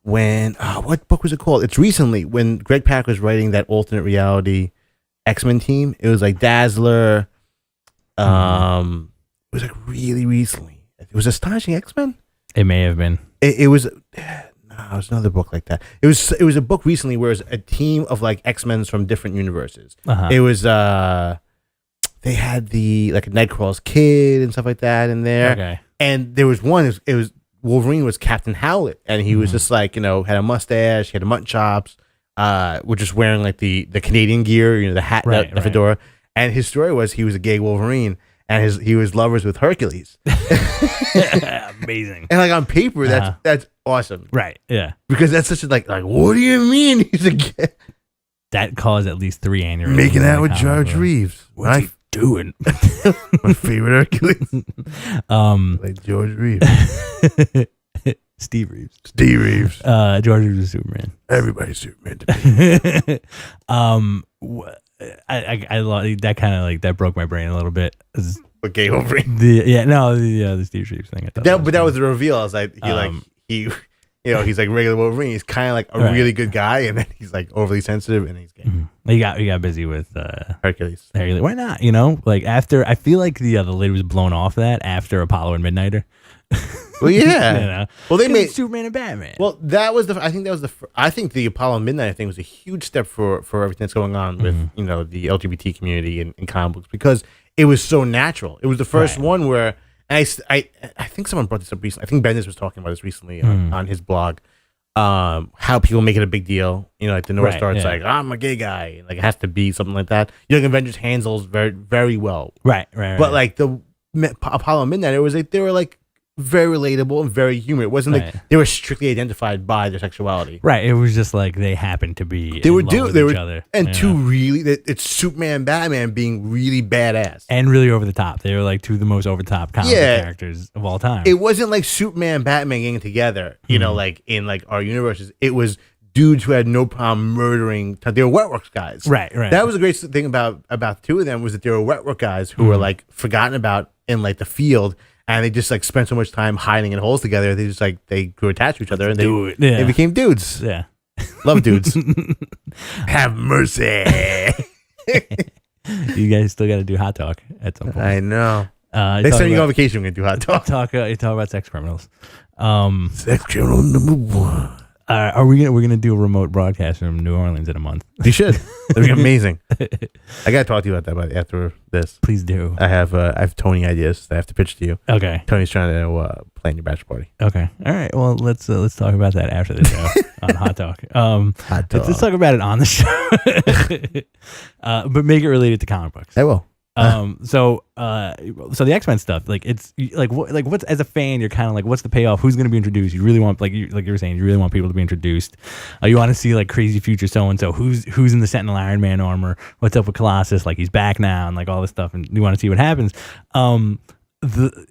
When what book was it called? It's recently when Greg Pak was writing that alternate reality X-Men team. It was like Dazzler. It was like really recently. It was Astonishing X-Men. It may have been. It was. It was another book like that. It was a book recently where it was a team of like X-Men from different universes. It was they had the like Nightcrawler's kid and stuff like that in there. Okay. And there was one. It was Wolverine was Captain Howlett, and he was just like had a mustache, he had a mutton chops, was just wearing like the Canadian gear, the hat, the fedora. And his story was he was a gay Wolverine, and he was lovers with Hercules. Amazing. And like on paper, that's awesome, right? Yeah, because that's such a like what do you mean he's a gay? That caused at least 3 aneurysms. Making out with George Reeves. What's he doing? My favorite Hercules. Like George Reeves. Steve Reeves. George Reeves is Superman. Everybody's Superman to me. I love that kind of like that broke my brain a little bit. But gay Wolverine. The Steve Reeves thing. But that was the reveal. I was like, he's like regular Wolverine. He's kind of like a really good guy, and then he's like overly sensitive, and he's gay. Mm-hmm. He got busy with Hercules. Why not? Like after I feel like the lid was blown off that after Apollo and Midnighter. Well, yeah. Well, they made Superman and Batman. Well, I think the Apollo and Midnight thing was a huge step for everything that's going on with the LGBT community in comic books, because it was so natural. It was the first one where. I think someone brought this up recently. I think Bendis was talking about this recently on his blog. How people make it a big deal. Like the North Star, it's like, I'm a gay guy. Like it has to be something like that. Young Avengers handles very, very well. Right. But like the Apollo Midnight, it was like they were like very relatable and very human. It wasn't like they were strictly identified by their sexuality. Right. It was just like they happened to be each other. And it's Superman and Batman being really badass. And really over the top. They were like two of the most over the top comic characters of all time. It wasn't like Superman and Batman getting together, like in like our universes. It was dudes who had no problem murdering. They were wetworks guys. Right. That was the great thing about the two of them, was that they were wetwork guys who were like forgotten about in like the field. and they just like spent so much time hiding in holes together. They just like they grew attached to each other, and they became dudes. Yeah, love dudes. Have mercy. You guys still got to do hot talk at some point. I know. Next time you go on vacation, we're gonna do hot talk. Talk about sex criminals. Sex criminal number 1. We're gonna do a remote broadcast from New Orleans in a month? You should. That'd be amazing. I gotta talk to you about that after this. Please do. I have Tony ideas that I have to pitch to you. Okay. Tony's trying to plan your bachelor party. Okay. All right. Well, let's talk about that after the show on Hot Talk. Hot talk. Let's talk about it on the show, but make it related to comic books. I will. So the X-Men stuff, like it's like what's, as a fan, you're kind of like, what's the payoff? Who's going to be introduced? You really want, like you were saying, you really want people to be introduced. You want to see like crazy future so-and-so, who's in the Sentinel Iron Man armor? What's up with Colossus? Like he's back now, and like all this stuff, and you want to see what happens.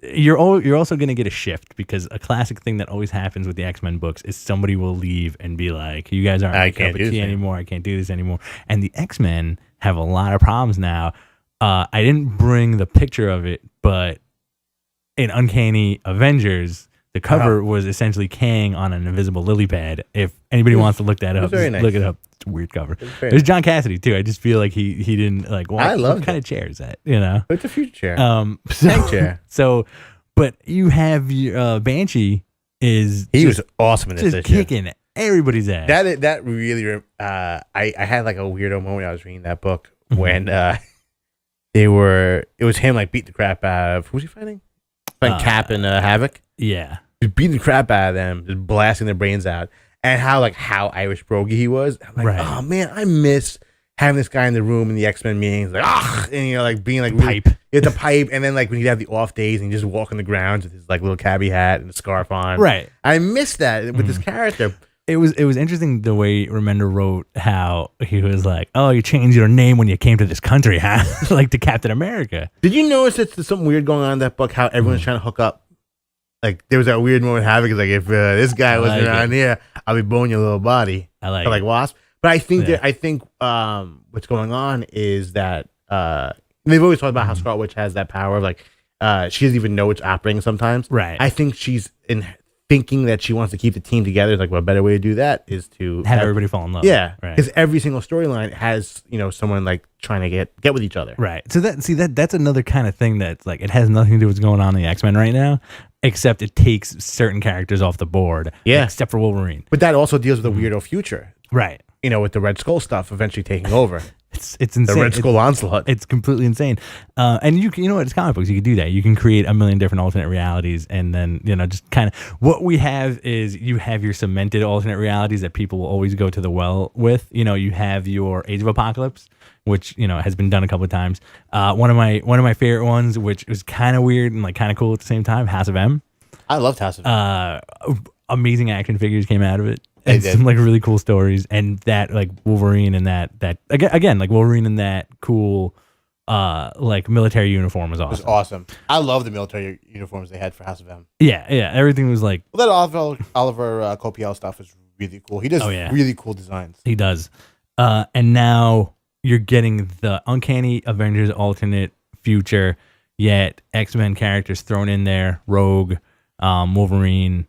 You're also going to get a shift, because a classic thing that always happens with the X-Men books is somebody will leave and be like, you guys aren't my cup of tea anymore. I can't do this anymore. And the X-Men have a lot of problems now. I didn't bring the picture of it, but in Uncanny Avengers, the cover was essentially Kang on an invisible lily pad. If anybody wants to look that up, nice. Look it up. It's a weird cover. There's John Cassidy too. I just feel like he didn't like. I love what kind of chair is that? You know, it's a future chair. Tank chair. So, but you have Banshee he was awesome in this just kicking everybody's ass. That really I had like a weirdo moment when I was reading that book when it was him like beating the crap out of, who's he fighting? Cap and Havoc. Yeah. He's beating the crap out of them, just blasting their brains out. And how Irish brogy he was. I'm like, right. Oh man, I miss having this guy in the room in the X-Men meetings, like, and like being like pipe. Really, the pipe, and then like when he'd have the off days and he'd just walk on the grounds with his like little cabbie hat and a scarf on. Right. I miss that with this character. It was interesting the way Remender wrote how he was like, oh, you changed your name when you came to this country, huh? Like to Captain America. Did you notice there's something weird going on in that book? How everyone's trying to hook up. Like there was that weird moment Havoc is like, if this guy wasn't around here, I'll be blowing your little body. I like like Wasp. But I think what's going on is that they've always talked about how Scarlet Witch has that power of like she doesn't even know it's operating sometimes. Right. I think she's thinking that she wants to keep the team together. It's like, well, a better way to do that is to have everybody fall in love. Yeah, right. Because every single storyline has someone like trying to get with each other. Right. So that's another kind of thing that's like, it has nothing to do with what's going on in the X-Men right now, except it takes certain characters off the board. Yeah. Except for Wolverine. But that also deals with the weirdo future. Right. With the Red Skull stuff eventually taking over. It's insane. The Red Skull onslaught. It's completely insane. And you know what? It's comic books. You can do that. You can create a million different alternate realities, and then just kind of what we have is you have your cemented alternate realities that people will always go to the well with. You have your Age of Apocalypse, which has been done a couple of times. One of my favorite ones, which was kind of weird and like kind of cool at the same time, House of M. I loved House of M. Amazing action figures came out of it. And some like really cool stories, and that like Wolverine and that again like Wolverine in that cool like military uniform was awesome. It was awesome. I love the military uniforms they had for House of M. Yeah, everything was like, well, that Oliver Copiel stuff is really cool. He does really cool designs. He does. And now you're getting the Uncanny Avengers alternate future, yet X-Men characters thrown in there: Rogue, Wolverine,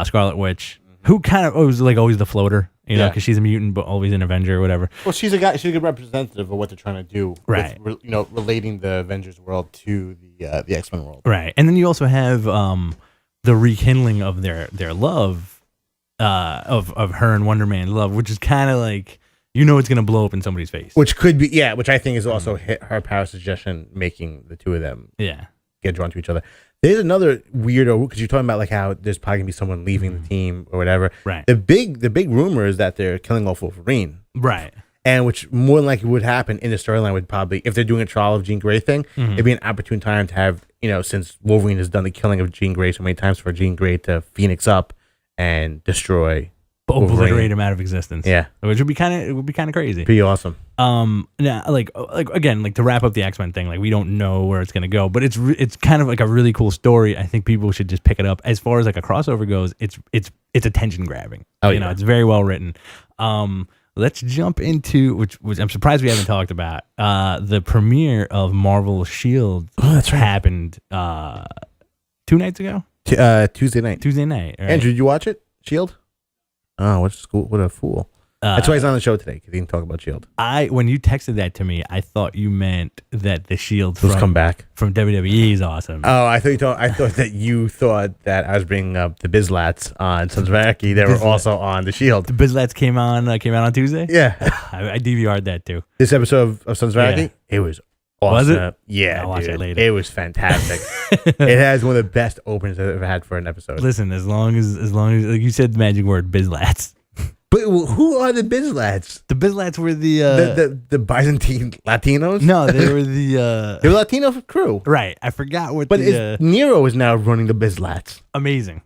Scarlet Witch. Who kind of was like always the floater, because she's a mutant, but always an Avenger or whatever. Well, she's a good representative of what they're trying to do, right? With, relating the Avengers world to the X-Men world, right? And then you also have the rekindling of their love, of her and Wonder Man's love, which is kind of like it's gonna blow up in somebody's face, which could be which I think is also her power suggestion, making the two of them get drawn to each other. There's another weirdo, because you're talking about like how there's probably gonna be someone leaving the team or whatever. Right. The big rumor is that they're killing off Wolverine. Right. And which more than likely would happen in the storyline would probably, if they're doing a trial of Jean Grey thing, it'd be an opportune time to have, since Wolverine has done the killing of Jean Grey so many times, for Jean Grey to Phoenix up and destroy, obliterate him out of existence. Yeah. Which would be kind of crazy. Pretty awesome. Now, like again, like to wrap up the X-Men thing, like we don't know where it's gonna go, but it's kind of like a really cool story. I think people should just pick it up. As far as like a crossover goes, it's attention grabbing. It's very well written. Let's jump into which I'm surprised we haven't talked about. The premiere of Marvel Shield happened 2 nights ago. Tuesday night. Tuesday night. Right? Andrew, did you watch it? Shield? Oh, what a fool. That's why he's on the show today, because he can talk about Shield. When you texted that to me, I thought you meant that the Shield come back from WWE is awesome. Oh, I thought that you thought that I was bringing up the Bizlats on Sons of Anarchy. They were also on the Shield. The Bizlats came out on Tuesday. Yeah, I DVR'd that too. This episode of Sons of Anarchy, it was awesome. Was it? Yeah, I'll watch it later. It was fantastic. It has one of the best openings I've ever had for an episode. Listen, as long as like you said the magic word Bizlats. But who are the Bizlats? The Bizlats were the Byzantine Latinos? No, they were the they were Latino crew. Right. I forgot what but Nero is now running the Bizlats. Amazing.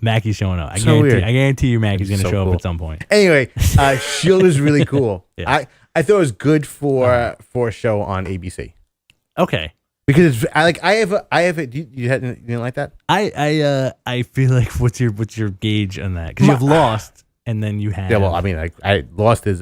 Mackey's showing up. I I guarantee you Mackey's going to show up at some point. Anyway, Shield is really cool. Yeah. I thought it was good for a show on ABC. Okay. Because I have a you didn't like that? I feel like what's your gauge on that? Because you have Lost and then you have well, I mean, I Lost is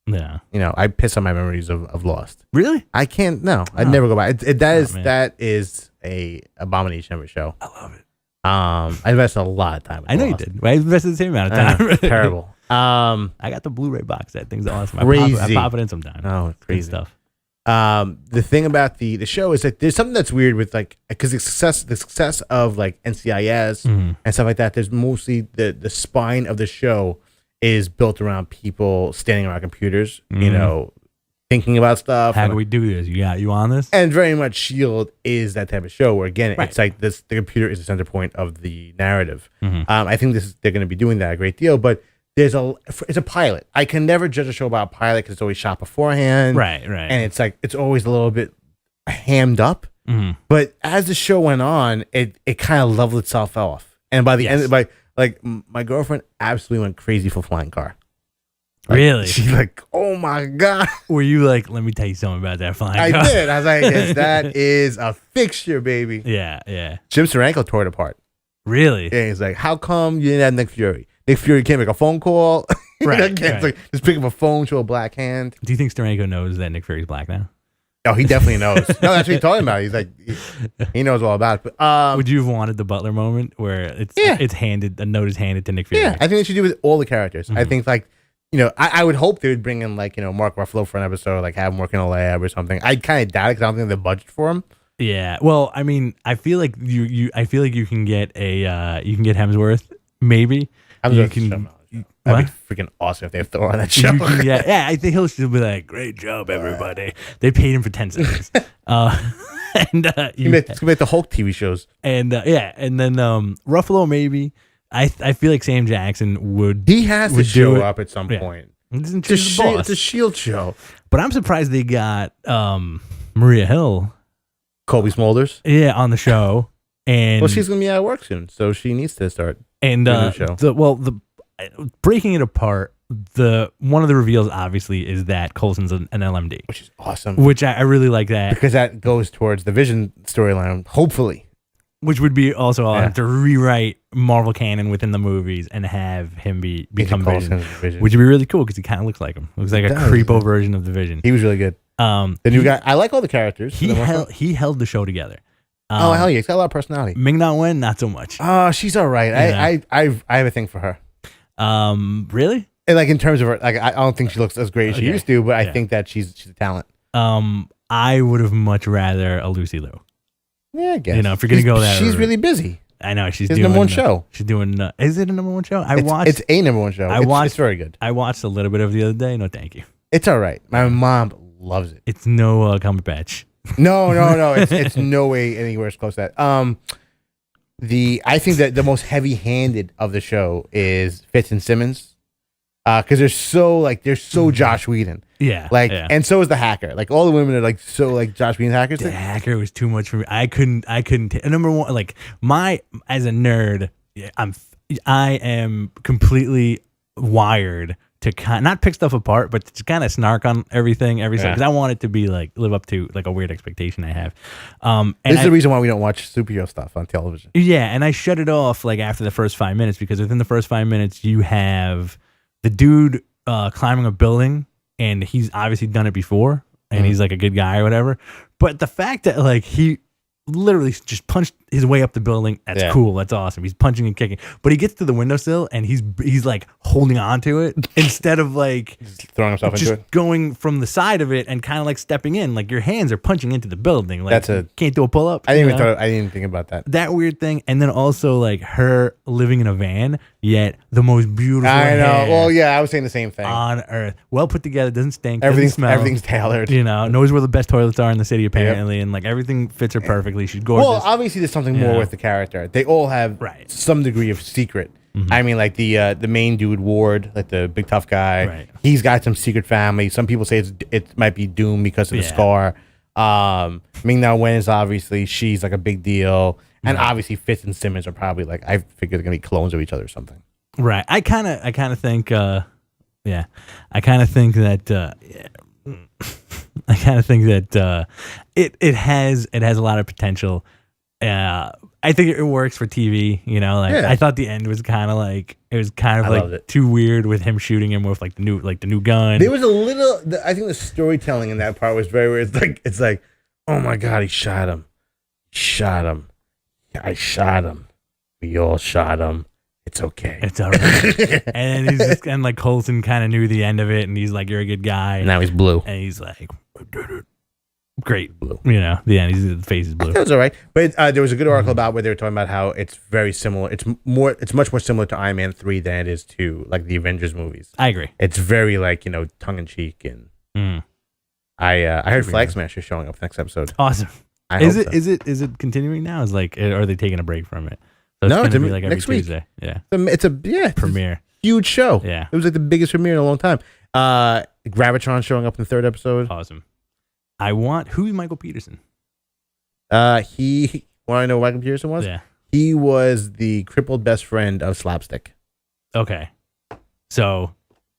yeah. I piss on my memories of Lost. Really? I can't. No, I'd never go back. That is a abomination of a show. I love it. I invested a lot of time. I know Lost. you did. I invested the same amount of time. Terrible. I got the Blu-ray box. That thing's awesome. Crazy. I pop it in sometimes. Oh, crazy Good stuff. The thing about the show is that there's something that's weird with because the success of like NCIS and stuff like that. There's mostly the spine of the show is built around people standing around computers, thinking about stuff. How do we do this? You on this? And very much Shield is that type of show where again it's like the computer is the center point of the narrative. I think they're going to be doing that a great deal, but. It's a pilot. I can never judge a show about a pilot because it's always shot beforehand. Right. And it's always a little bit hammed up. But as the show went on, it kind of leveled itself off. And by the end, my girlfriend absolutely went crazy for Flying Car. Really? She's like, oh my God. Were you like, let me tell you something about that Flying Car? I did. I was like, yes, that is a fixture, baby. Yeah. Jim Steranko tore it apart. Really? Yeah, he's like, how come you didn't have Nick Fury? Nick Fury can't make a phone call. Right. It's like, just pick up a phone, show a black hand. Do you think Steranko knows that Nick Fury's black now? Oh, he definitely knows. No, that's what he's talking about. He's like, he knows all about it. But, would you have wanted the Butler moment where it's handed, a note is handed to Nick Fury? Yeah, I think they should do it with all the characters. I think I would hope they would bring in Mark Ruffalo for an episode, like have him work in a lab or something. I kind of doubt it because I don't think they have the budget for him. Yeah. Well, I mean, I feel like I feel like you can get Hemsworth, maybe. That'd be freaking awesome if they throw on that show. Yeah, I think he'll still be like, great job, everybody. They paid him for 10 seconds. And he make the Hulk TV shows. And and then Ruffalo maybe. I feel like Sam Jackson would. He has to show up at some point. It's a Shield show. But I'm surprised they got Maria Hill, Colby Smulders, on the show. And she's gonna be out of work soon, so she needs to start. And the show. Breaking it apart, one of the reveals obviously is that Coulson's an LMD, which is awesome. Which I really like that because that goes towards the Vision storyline, hopefully. Which would be also to rewrite Marvel canon within the movies and have him become Vision, which would be really cool because he kind of looks like him. Looks like a creepo version of the Vision. He was really good. The new guy, I like all the characters. He held the show together. Oh hell yeah, he's got a lot of personality. Ming-Na Wen, not so much. Oh, she's all right. Yeah. I have a thing for her. Really? And in terms of her, I don't think she looks as great as she used to, but I think that she's a talent. I would have much rather a Lucy Liu. Yeah, I guess. If you're gonna go that, she's really busy. I know she's doing number one show. She's doing. Is it a number one show? It's a number one show. It's very good. I watched a little bit of the other day. No, thank you. It's all right. My mom loves it. It's no Cumberbatch. No. It's no way anywhere as close to that. I think that the most heavy-handed of the show is Fitz and Simmons, because they're so Josh Whedon. Yeah. And so is the hacker. All the women are so Josh Whedon hackers. The hacker was too much for me. I couldn't. Number one, as a nerd, I am completely wired to not pick stuff apart, but to kind of snark on everything every second, because I want it to be live up to a weird expectation I have. This is the reason why we don't watch superhero stuff on television. Yeah, and I shut it off after the first 5 minutes, because within the first 5 minutes you have the dude climbing a building, and he's obviously done it before, and he's a good guy or whatever. But the fact that he literally just punched his way up the building. That's cool. That's awesome. He's punching and kicking. But he gets to the windowsill and he's like holding on to it instead of like just throwing himself into it. Going from the side of it and kind of like stepping in. Like your hands are punching into the building. Like can't do a pull up. I didn't think about that. That weird thing. And then also like her living in a van, yet the most beautiful I know. hair Well, yeah, I was saying the same thing. on earth. Well put together, doesn't stink. Everything's tailored. Knows where the best toilets are in the city apparently, and like everything fits her perfectly. She's gorgeous. Well, obviously there's something more with the character. They all have some degree of secret. Mm-hmm. I mean, like the main dude Ward, like the big tough guy. Right. He's got some secret family. Some people say it might be Doom because of the scar. Ming-Na Wen is obviously she's like a big deal, and obviously Fitz and Simmons are probably like I figure they're gonna be clones of each other or something. Right. I kind of think. I kind of think that. I kind of think that it has a lot of potential. I think it works for TV. I thought the end was kind of like too weird with him shooting him with like the new gun. There was a little. I think the storytelling in that part was very weird. It's like, oh my god, he shot him. I shot him. We all shot him. It's okay. It's all right. And he's just, and like Coulson kind of knew the end of it, and he's like, "You're a good guy." Now he's blue, and he's like, "Great blue." The end. His face is blue. That was all right. But there was a good article about where they were talking about how it's very similar. It's much more similar to Iron Man 3 than it is to like the Avengers movies. I agree. It's very like tongue in cheek, and I heard Flag Smasher showing up next episode. Awesome. Is it continuing now? Is like, are they taking a break from it? So no, it's be like every next week. Tuesday. Yeah, it's a premiere. Huge show. Yeah, it was like the biggest premiere in a long time. Gravitron showing up in the third episode. Awesome. Who's Michael Peterson? He want to know who Michael Peterson was? Yeah, he was the crippled best friend of Slapstick. Okay, so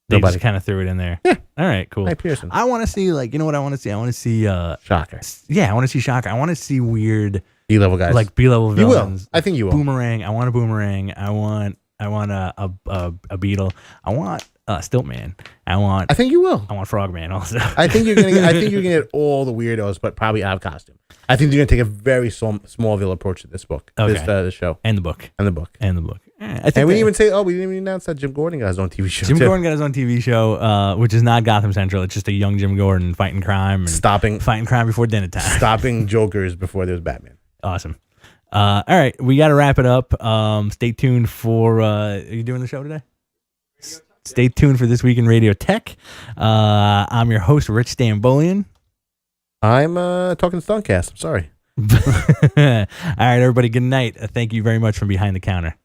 they just kind of threw it in there. Yeah. All right, cool. Mike Pearson. I want to see what I want to see. I want to see Shocker. Yeah, I want to see Shocker. I want to see weird B-level guys, like B-level villains. You will. I think you will. Boomerang. I want a Boomerang. I want a Beetle. I want Stiltman. I think you will. I want Frogman also. I think you're gonna get all the weirdos, but probably out of costume. I think you're gonna take a very Smallville approach to this book. Okay. This show and the book. I think we didn't even announce that Jim Gordon got his own TV show. Gordon got his own TV show, which is not Gotham Central. It's just a young Jim Gordon fighting crime and fighting crime before dinner time, stopping Jokers before there's Batman. Awesome. All right, we got to wrap it up. Stay tuned for. Are you doing the show today? Stay tuned for This Week in Radio Tech. I'm your host, Rich Stambolian. I'm talking Stuntcast. I'm sorry. All right, everybody. Good night. Thank you very much from behind the counter.